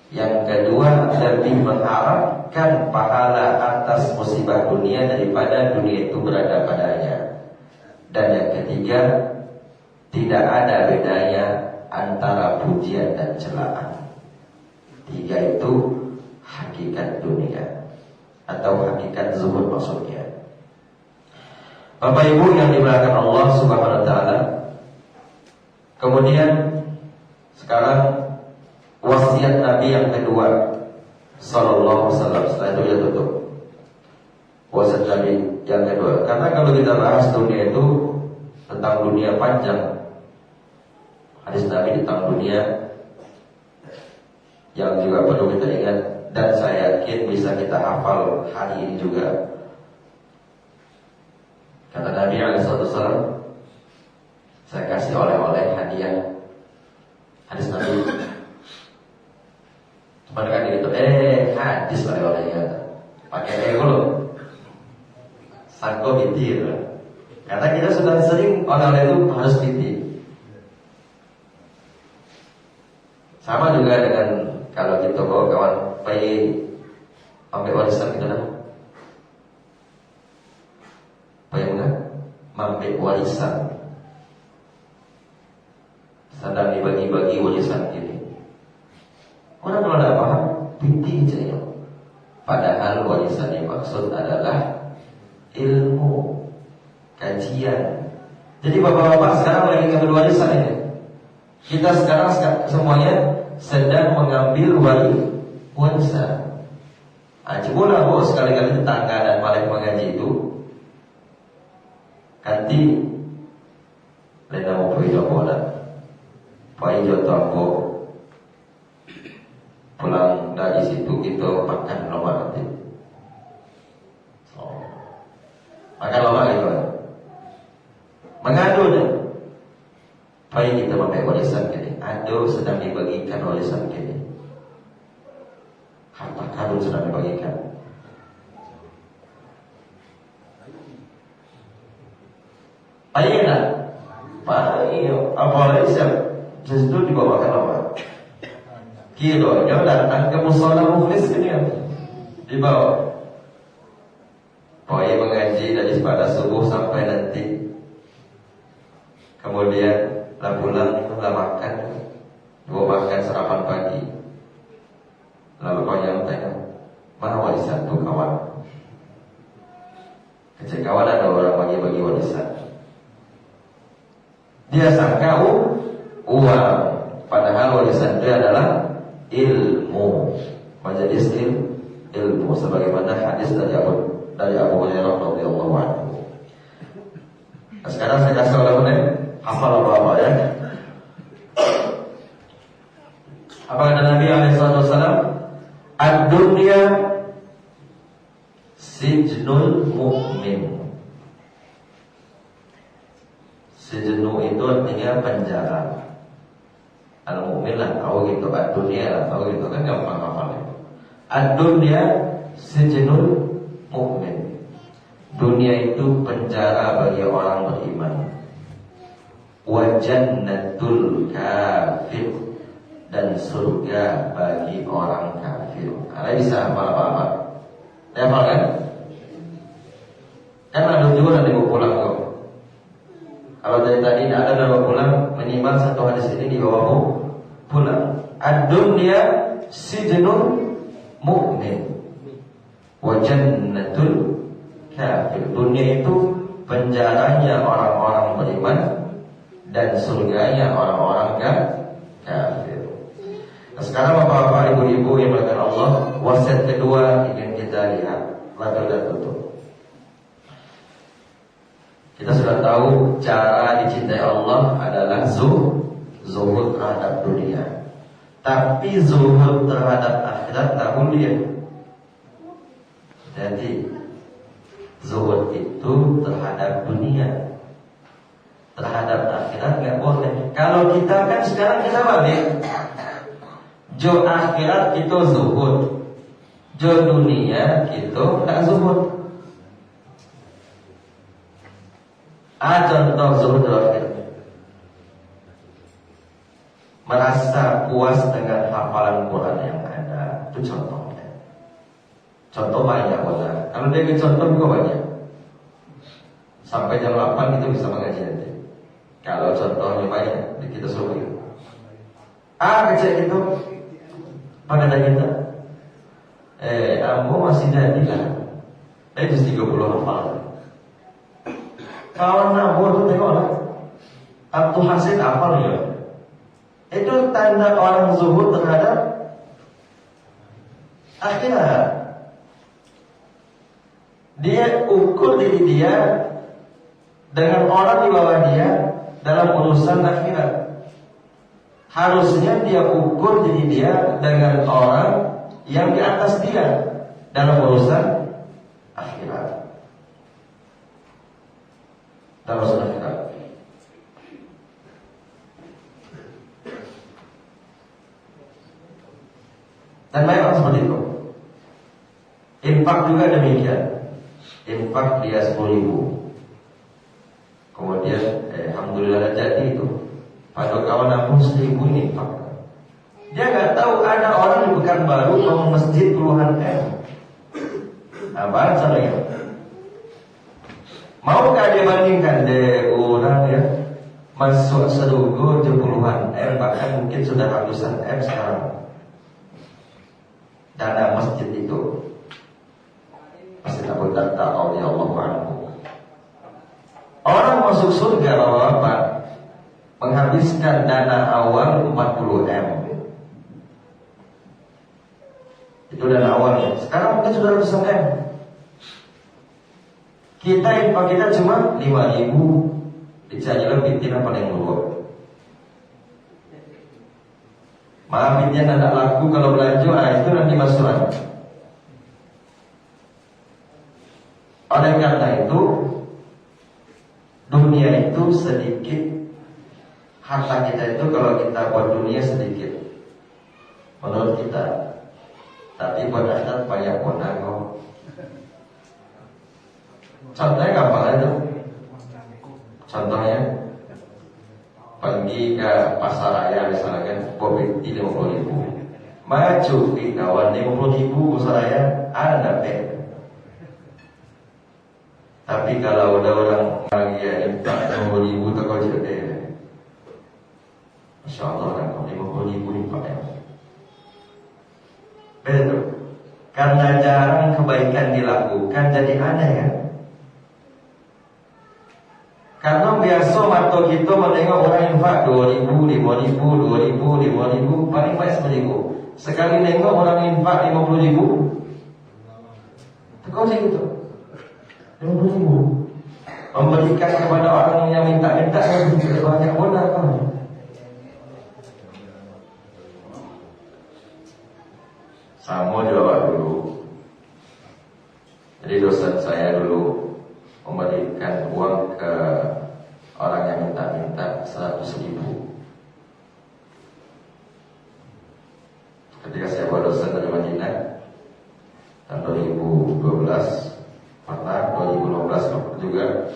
Speaker 3: Yang kedua, lebih mengharapkan pahala atas musibah dunia daripada dunia itu berada padanya. Dan yang ketiga, tidak ada bedanya antara pujian dan celaan. 3 itu hakikat dunia atau hakikat zuhud maksudnya. Bapak Ibu yang dimuliakan Allah Subhanahu wa taala. Kemudian sekarang wasiat Nabi yang kedua sallallahu alaihi wasallam. Setelah itu ya tutup. Wasiat Nabi yang kedua. Karena kalau kita bahas dunia itu tentang dunia panjang. Hadis Nabi tentang dunia yang juga perlu kita ingat. Dan saya yakin bisa kita hafal hari ini juga. Kata Nabi SAW, saya kasih oleh-oleh hadiah. Hadis Nabi. Cuma kan gitu, hadis oleh-olehnya. Pakai dulu. Sangko binti. Karena kita sudah sering oleh-oleh itu harus binti. Sama juga dengan kalau kita bawa kawan pergi ambil warisan kita dah. Bayangkan ambil warisan. Sedang dibagi-bagi warisan ini. Orang kalau tidak paham, binti saja. Padahal warisan yang maksud adalah ilmu, kajian. Jadi bapak-bapak sekarang lagi ngambil warisan ini. Kita sekarang semuanya sedang mengambil warisan. Cobalah bu sekali-kali tetangga dan paling mengaji itu kanti lena mau pergi bola, pergi jotombo, pulang dari situ kita makan lama nanti. Makan lama gitu. Mengadu deh. Pergi kita memakai warisan kini. Ado sedang dibagikan warisan kini. Harta karun sedang dibagikan. Payah tak? Payah. Apalagi sesuatu dibawakan apa? Kilo, dia datang ke musola mukhlis ini kan? Dibawa. Payah mengaji dari pada subuh sampai nanti. Kemudian lah pulang, lah makan, gua makan sarapan pagi. Lalu kau yang tanya, mana warisan tuh kawan? Kecil kawan ada orang bagi-bagi warisan. Dia sangka uang, padahal warisan itu adalah ilmu. Majelis ilmu sebagaimana hadis dari Abu Hurairah radhiyallahu anhu. Nah, sekarang saya kasih oleh hafal apa ya? Apa kata Nabi SAW? Ad-dunya sijnul mu'min. Sijnu itu artinya penjara. Al-mu'min lah tahu gitu, ad-dunya lah tahu gitu kan, gampang hafalnya. Ad-dunya sijnul mu'min. Dunia itu penjara bagi orang beriman. Wa jannatul kafir, dan surga bagi orang kafir. Ada bisa apa-apa? Saya hafal kan? Kan ada juga nanti mau pulang kok. Kalau dari tadi tidak ada dan mau pulang, minimal satu hadis ini dibawa pulang. Ad-dunya sijnul mu'min wa jannatul kafir. Dunia itu penjaranya orang-orang beriman dan surganya orang-orang kafir. Nah, sekarang bapak-bapak, ibu-ibu yang melakukan Allah, wasiat kedua ingin kita lihat. Latar tutup. Kita sudah tahu cara dicintai Allah adalah zuhud terhadap dunia. Tapi zuhud terhadap akhirat tahu dia. Jadi zuhud itu terhadap dunia, terhadap akhirat nggak boleh. Kalau kita kan sekarang kita balik. Jo akhirat itu zuhud, jo dunia itu nggak zuhud. Contoh zuhud akhir, merasa puas dengan hafalan Quran yang ada, itu contohnya. Contoh banyak orang. Kalau dia contoh juga banyak. Sampai jam 8 kita bisa mengaji nanti. Kalau contohnya banyak, kita suruh gitu. Kecil itu pada dah kita. Ambo masih jadi lah. Terus 30 hafal. Kawan Ambo tu tengoklah. Abdul Hasid hafal ya. Itu tanda orang zuhud terhadap akhirat. Dia ukur diri dia dengan orang di bawah dia dalam urusan akhirat. Harusnya dia ukur diri dia dengan orang yang di atas dia dalam urusan akhirat. Dalam urusan akhirat. Dan banyak orang seperti itu. Infak juga demikian. Infak dia 10.000. Kemudian alhamdulillah jadi itu. Pada kawan aku 1.000 ini infak. Dia nggak tahu ada orang di Pekanbaru mau masjid puluhan M. Apa caranya? Maukah dia bandingkan orang ya masuk serugo puluhan M, bahkan mungkin sudah ratusan M sekarang. Dana masjid itu Masjid Abu Darda radhiyallahu anhu. Orang masuk surga bapak-bapak menghabiskan dana awal 40 M. Itu dana awalnya. Sekarang mungkin sudah ratusan M. Kita infak kita cuma 5.000. Dicari lebih tidak paling buruk. Maafin tidak laku kalau belanja, itu nanti masukan. Oleh karena itu, dunia itu sedikit, harta kita itu kalau kita buat dunia sedikit, menurut kita. Tapi buat akhirat banyak konang kok. Contohnya gampang aja. Contohnya pergi ke pasar raya misalnya kan, kopi 50.000, maju di kawan 50.000 pasar raya ada deh. Tapi kalau udah orang lagi ya infak 50.000 tak kau jadi, Masya Allah kan 50.000 infak ya. Betul. Karena jarang kebaikan dilakukan jadi aneh kan. Karena biasa Biasa mata kita menengok orang infak 2.000, 5.000, 2.000, 5.000, paling banyak 10.000. Sekali nengok orang infak 50.000, tekau sih gitu. 50.000. Memberikan kepada orang yang minta-minta lebih banyak benar kan? Sama jawab dulu. Jadi dosen saya dulu memberikan uang ke orang yang minta-minta 100.000. Ketika saya bawa dosen dari Madinah tahun 2012, pernah 2015 juga.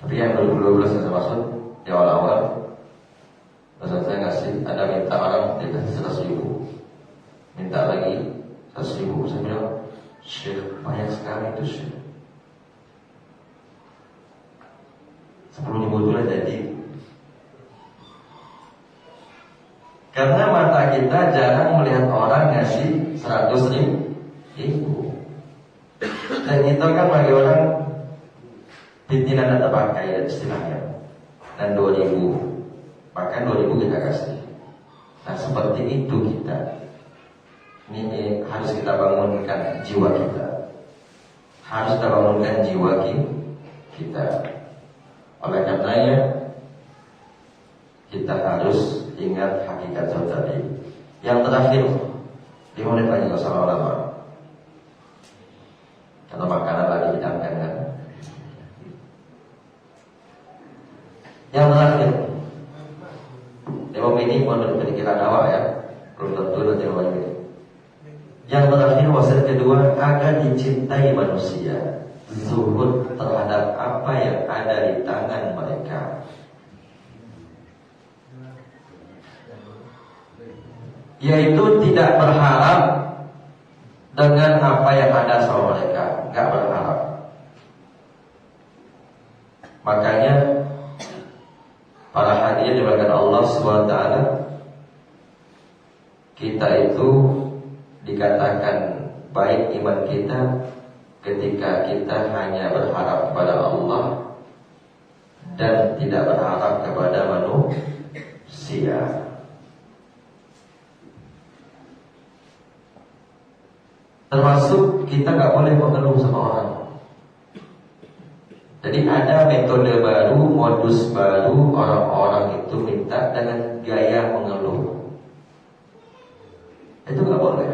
Speaker 3: Tapi yang 2012 yang saya maksud di awal-awal, dosen saya ngasih, ada minta orang dikasih 100.000, minta lagi 100.000. Saya bilang, Syekh, banyak sekali itu Syekh. 10.000 itu lah jadi. Karena mata kita jarang melihat orang ngasih 100.000. Dan itu kan bagi orang pimpinan tak terpakai ya istilahnya. Dan 2.000, bahkan 2.000 kita kasih. Nah seperti itu kita. Ini harus kita bangunkan jiwa kita. Harus kita bangunkan jiwa kita. Oleh karenanya kita harus ingat hakikat tadi. Yang terakhir, 5 menit lagi nggak salah lama. Atau makanan lagi dihidangkan kan. Yang terakhir, 5 menit menurut pikiran awak ya, belum tentu nanti 5 menit. Yang terakhir, wasiat kedua, agar dicintai manusia, zuhud terhadap apa yang ada di tangan mereka. Yaitu tidak berharap dengan apa yang ada sama mereka, enggak berharap. Makanya para hadirin dimuliakan Allah SWT, kita itu dikatakan baik iman kita ketika kita hanya berharap kepada Allah dan tidak berharap kepada manusia. Termasuk kita nggak boleh mengeluh sama orang. Jadi ada metode baru, modus baru, orang-orang itu minta dengan gaya mengeluh. Itu nggak boleh.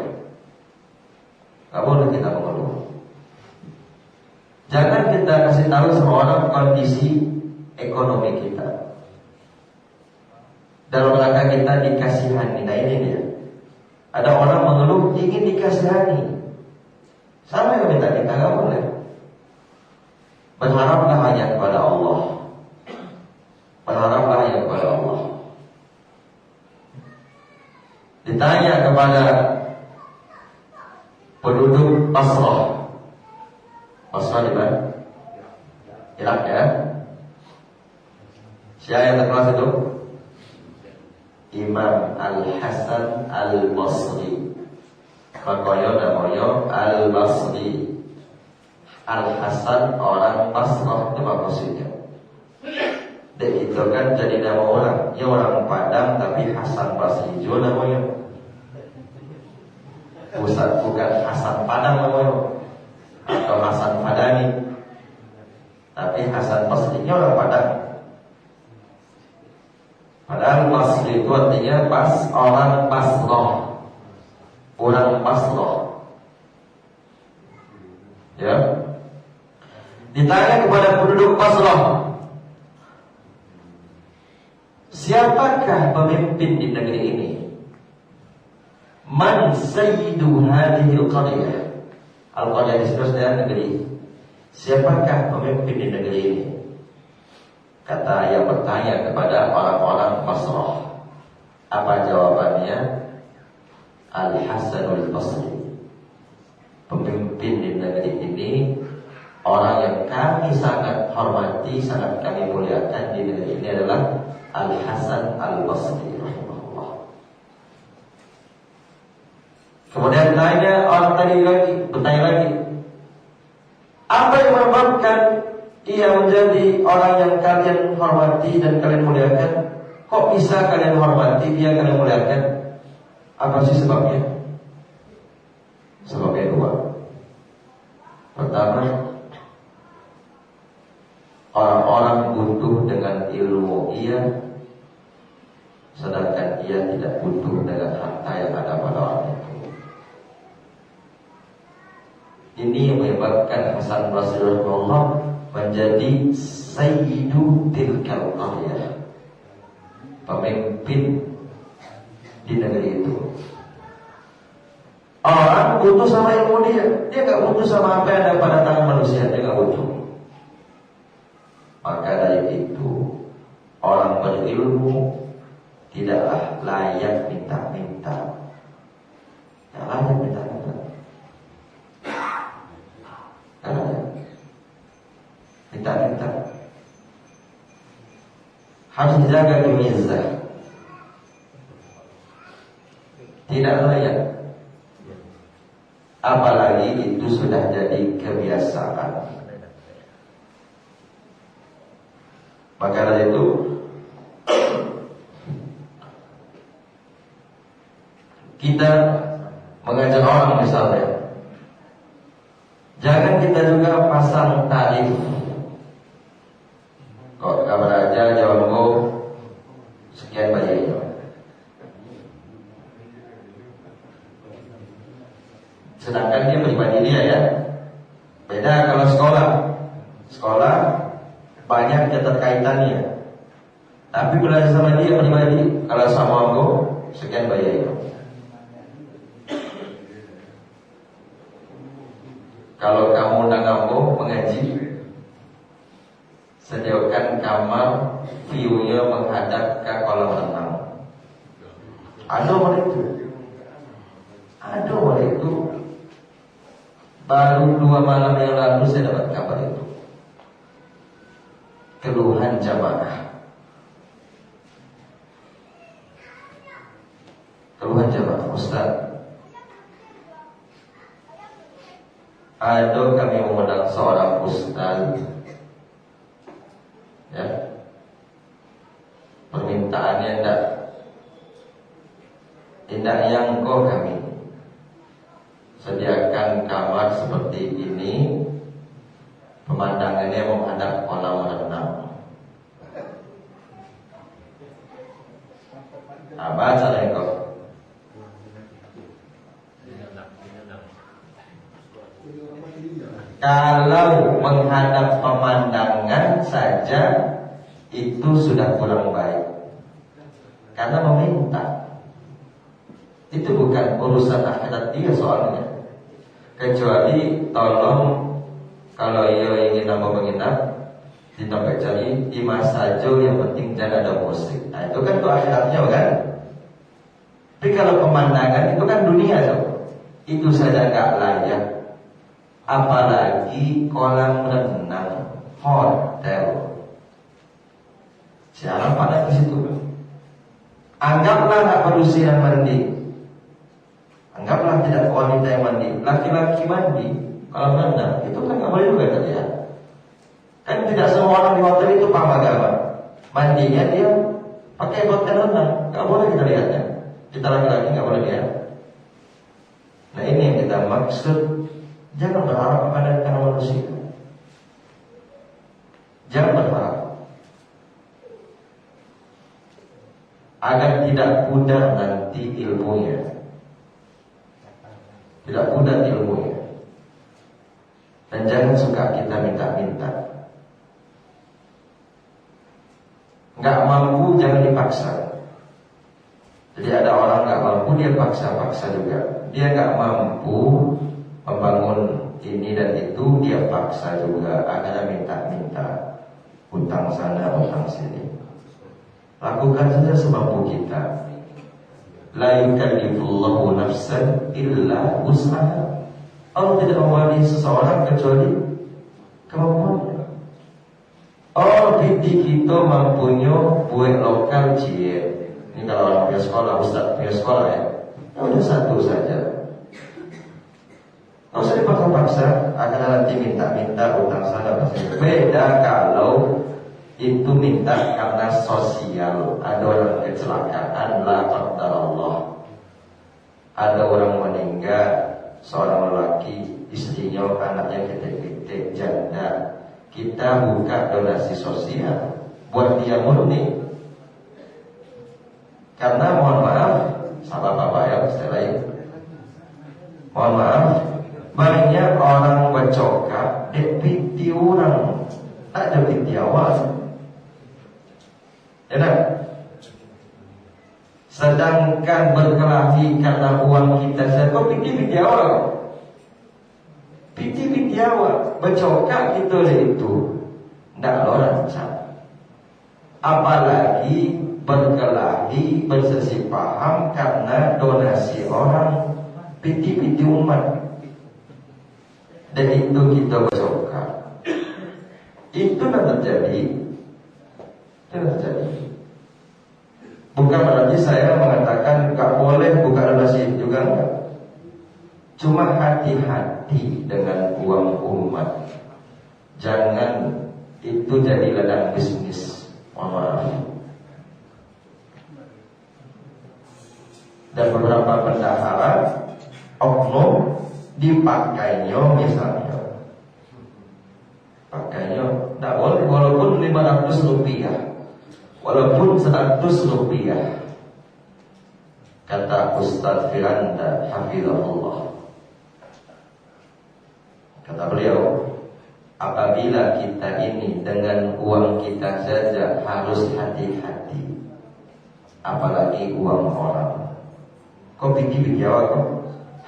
Speaker 3: Nggak boleh kita mengeluh. Jangan kita kasih tahu sama orang kondisi ekonomi kita. Dalam rangka kita dikasihani. Nah ini dia. Ada orang mengeluh ingin dikasihani. Sama yang minta kita nggak boleh. Berharaplah hanya kepada Allah. Berharaplah hanya kepada Allah. Ditanya kepada penduduk Basrah. Basrah di mana? Irak ya. Siapa yang terkenal itu? Imam Al-Hasan Al-Basri. Makanya namanya Al-Basri. Al-Hasan orang Basrah itu maksudnya. Dan itu kan jadi nama orang. Ya orang Padang tapi Hasan Basri juga namanya. Bukan Hasan Padang namanya, atau Hasan Padani, tapi Hasan Basri ini orang Padang. Padahal Basri itu artinya orang Basrah, orang Basrah. Ya. Ditanya kepada penduduk Basrah, siapakah pemimpin di negeri ini? Man sayyidu hadhil qaryah. Al-qaryah disebut negeri. Siapakah pemimpin di negeri ini? Kata yang bertanya kepada orang-orang Basrah. Apa jawabannya? Al-Hasanul Basri. Pemimpin di negeri ini, orang yang kami sangat hormati, sangat kami muliakan di negeri ini adalah Al-Hasan Al-Basri rahimahullah. Kemudian tanya orang tadi lagi, bertanya lagi, apa yang menyebabkan ia menjadi orang yang kalian hormati dan kalian muliakan. Kok bisa kalian hormati dia, kalian muliakan? Apa sih sebabnya? Sebabnya dua. Pertama, orang-orang butuh dengan ilmu ia, sedangkan ia tidak butuh dengan harta yang ada pada orang itu. Ini yang menyebabkan Hasan Basri rahimahullah menjadi sayyidu tilkal qaryah, pemimpin di negeri itu. Orang butuh sama ilmu dia nggak butuh sama apa yang ada pada tangan manusia, dia nggak butuh. Maka dari itu orang berilmu tidaklah layak minta-minta, tidak layak minta-minta. Minta-minta harus dijaga mizah, tidak layak. Apalagi itu sudah jadi kebiasaan. Maka dari itu kita mengajak orang misalnya, jangan kita juga pasang tarif. Kok kabar aja jawabku sekian bayarnya. Sedangkan dia pribadi dia ya. Beda kalau sekolah. Sekolah banyak keterkaitannya. Tapi belajar sama dia pribadi, kalau sama aku sekian bayarnya. Kalau kamu undang aku mengaji, sediakan kamar view-nya menghadap ke kolam renang. Ada orang itu. Ada orang itu. Baru 2 malam yang lalu saya dapat kabar itu. Keluhan jamaah. Keluhan jamaah, Ustaz. Ada kami mengundang seorang ustaz, ya, permintaannya tidak yang kami sediakan kamar seperti ini, pemandangannya menghadap kolam renang. Baca lah kau. Kalau menghadap pemandangan saja itu sudah kurang baik, karena meminta itu bukan urusan akhirat dia soalnya. Kecuali tolong kalau ia ingin nambah menginap di tempat cari di masajo, yang penting jangan ada musik. Nah itu kan tuh akhiratnya kan. Tapi kalau pemandangan itu kan dunia tuh, itu saja gak layak. Apalagi kolam renang, hotel. Siapa pada di situ? Anggaplah nggak perlu siang mandi. Anggaplah tidak wanita yang mandi, laki-laki mandi. Kolam renang itu kan nggak boleh juga terlihat. Kan tidak semua orang di hotel itu paham agama. Mandinya dia pakai hotel renang, nggak boleh kita lihatnya. Kita laki-laki nggak boleh lihat. Nah ini yang kita maksud. Jangan berharap kepada manusia. Jangan berharap. Agar tidak pudar nanti ilmunya. Tidak pudar ilmunya. Dan jangan suka kita minta-minta. Nggak mampu jangan dipaksa. Jadi ada orang nggak mampu, dia paksa-paksa juga. Dia nggak mampu membangun ini dan itu, dia paksa juga, agar minta-minta, utang sana, utang sini. Lakukan saja semampu kita. La yukallifullahu nafsan illa wus'aha. Allah tidak membebani seseorang kecuali kemampuannya. Oh, kita mampunya buat lokal cie. Ini kalau orang punya sekolah, ustaz punya sekolah ya. Udah satu saja. Nggak usah dipaksa-paksa. akan nanti minta utang sana utang sini. Beda kalau itu minta karena sosial. Ada orang kecelakaan, la qadarallah. Ada orang meninggal, seorang lelaki, istrinya, anaknya ketik-ketik, janda. Kita buka donasi sosial buat dia murni. Karena mohon maaf, sahabat bapak ya, setelah mohon maaf, banyak orang bercokap depiti orang, tak ada piti awal. Ya tak? Sedangkan berkelahi karena uang kita saja, kok piti awal? Piti awal, bercokap kita itu, tak rancang. Apalagi berkelahi, berselisih paham karena donasi orang, piti umat. Dan itu kita bercokap. Itu tidak terjadi. Bukan berarti saya mengatakan gak boleh buka donasi juga enggak. Cuma hati-hati dengan uang umat. Jangan itu jadi ladang bisnis. Mohon maaf. Dan beberapa bendahara oknum dipakainya misalnya, pakainya tak boleh walaupun 500 rupiah, walaupun 100 rupiah. Kata Ustaz Firanda hafizahullah, kata beliau, apabila kita ini dengan uang kita saja harus hati-hati, apalagi uang orang. Kau pikir jawab kok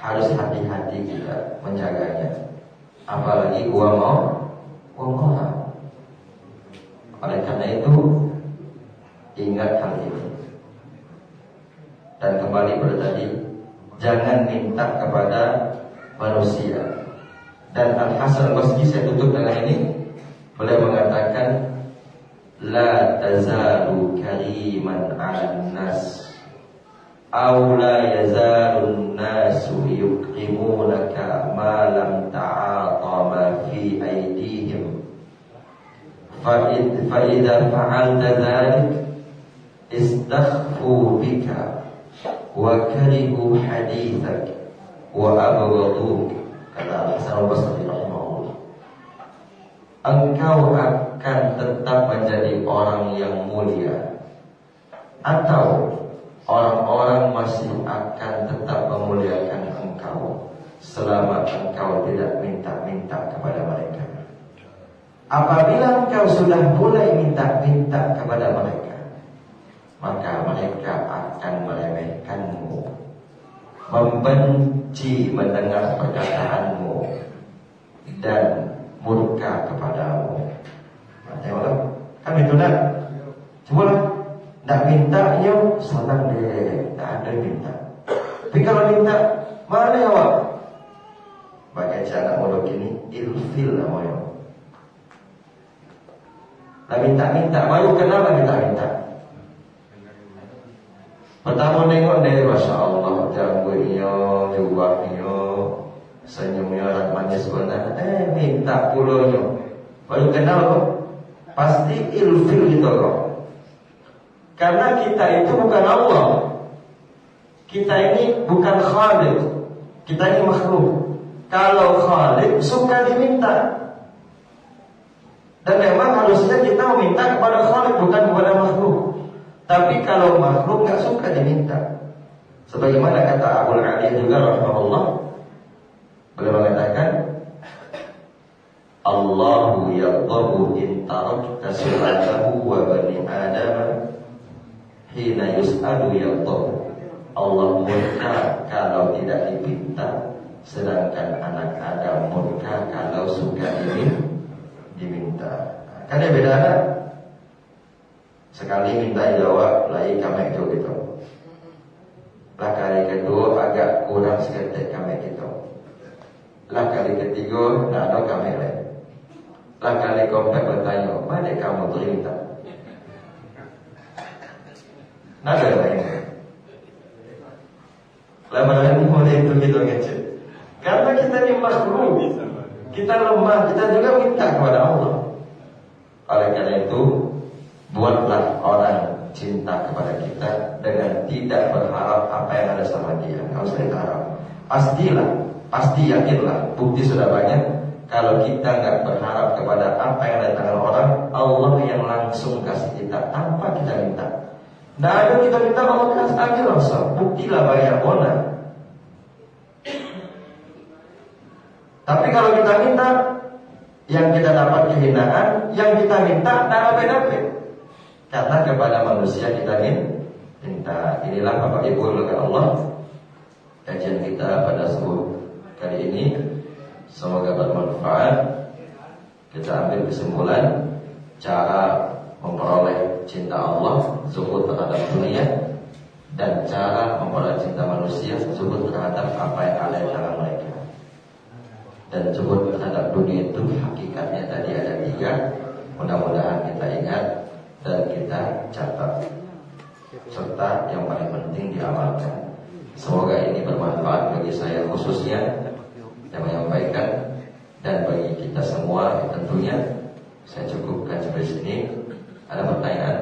Speaker 3: harus hati-hati kita menjaganya, apalagi uang orang. Oleh karena itu ingat hal ini. Dan kembali pada tadi, jangan minta kepada manusia. Dan Al-Hasan Al-Basri, saya tutup dengan ini, beliau mengatakan, la tazalu kariman 'alan nas aw la yazalun nasu yuqimunaka ma lam ta'ata ma fi aydihim fa idza fa'alta dhalik istakhfu bika wa karihu hadithak wa abghaduk. Kata Hasan Al-Basri rahimahullah, engkau akan tetap menjadi orang yang mulia, atau orang-orang masih akan tetap memuliakan engkau selama engkau tidak minta-minta kepada mereka. Apabila engkau sudah mulai minta-minta kepada mereka, maka mereka akan meremehkanmu, membenci mendengar perkataanmu, dan murka kepadamu. Tengoklah, kan itu nak. Cobalah, nak minta yo, senang deh, tak ada minta. Tapi kalau minta, mana awak? Bagai cara orang ini, ilfil namanya. Lah minta-minta, baru kenal lah minta-minta. Pertama nengok deh, Masya Allah, jangguinya, jubahnya, senyumnya, rahmatnya sebenarnya. Minta pulaunya. Baru kenal kok. Pasti ilfil gitu kok. Karena kita itu bukan Allah. Kita ini bukan Khalik. Kita ini makhluk. Kalau Khalik suka diminta. Dan memang harusnya kita meminta kepada Khalik, bukan kepada makhluk. Tapi kalau makhluk nggak suka diminta. Sebagaimana kata Abu Ali juga rahimahullah, beliau mengatakan, Allahu yadhabu in tarakta su'atahu wa bani Adam hina yus'adu yadhabu. Allah murka kalau tidak diminta, sedangkan anak Adam murka kalau suka diminta. Kan ya beda anak. Sekali minta jawab, lagi kami itu gitu. Lah kali kedua agak kurang seketik kami gitu. Lah kali ketiga, nak ada kami lain. Lah kali keempat bertanya, mana kamu tu minta? Nada lain. Lah mana ni boleh itu gitu kecil. Karena kita ni makhluk, Kita lemah, kita juga minta kepada Allah. Oleh karena itu, buatlah orang cinta kepada kita dengan tidak berharap apa yang ada sama dia. Nggak usah diharap. Pastilah, pasti yakinlah, bukti sudah banyak. Kalau kita nggak berharap kepada apa yang ada di tangan orang, Allah yang langsung kasih kita tanpa kita minta. Nggak ada kita minta, Allah kasih langsung. Buktilah bayar bona. Tapi kalau kita minta, yang kita dapat kehinaan, yang kita minta tidak beda-beda. Karena kepada manusia kita minta. Inilah Bapak Ibu oleh Allah, kajian kita pada subuh kali ini. Semoga bermanfaat. Kita ambil kesimpulan cara memperoleh cinta Allah, zuhud terhadap dunia, dan cara memperoleh cinta manusia, zuhud terhadap apa yang ada di tangan mereka. Dan zuhud terhadap dunia itu hakikatnya tadi ada 3. Mudah-mudahan kita ingat dan kita catat, serta yang paling penting diamalkan. Semoga ini bermanfaat bagi saya khususnya yang menyampaikan, dan bagi kita semua tentunya. Saya cukupkan sampai sini. Ada pertanyaan?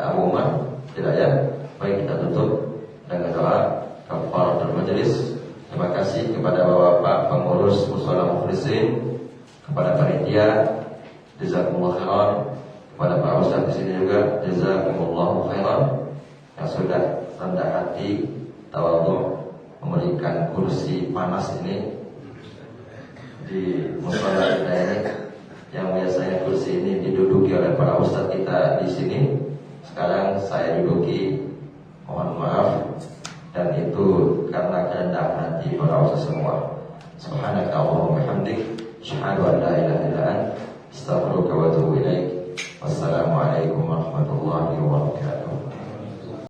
Speaker 3: Abu Umar? Tidak ya? Baik, kita tutup dengan doa kafaratul majelis. Terima kasih kepada bapak-bapak pengurus Mushola Mukhlisin, kepada panitia, jazakumullah khairan, kepada para ustaz di sini juga, jazakumullah khairan, yang sudah rendah hati, tawadhu, memberikan kursi panas ini di mushola kita ini, yang biasanya kursi ini diduduki oleh para ustaz kita di sini. Sekarang saya duduki, mohon maaf. Dan itu karena kerendahan hati para ustaz semua. Subhanaka Allahumma bihamdik, asyhadu an la ilaha illa anta, astaghfiruka wa atubu ilaik.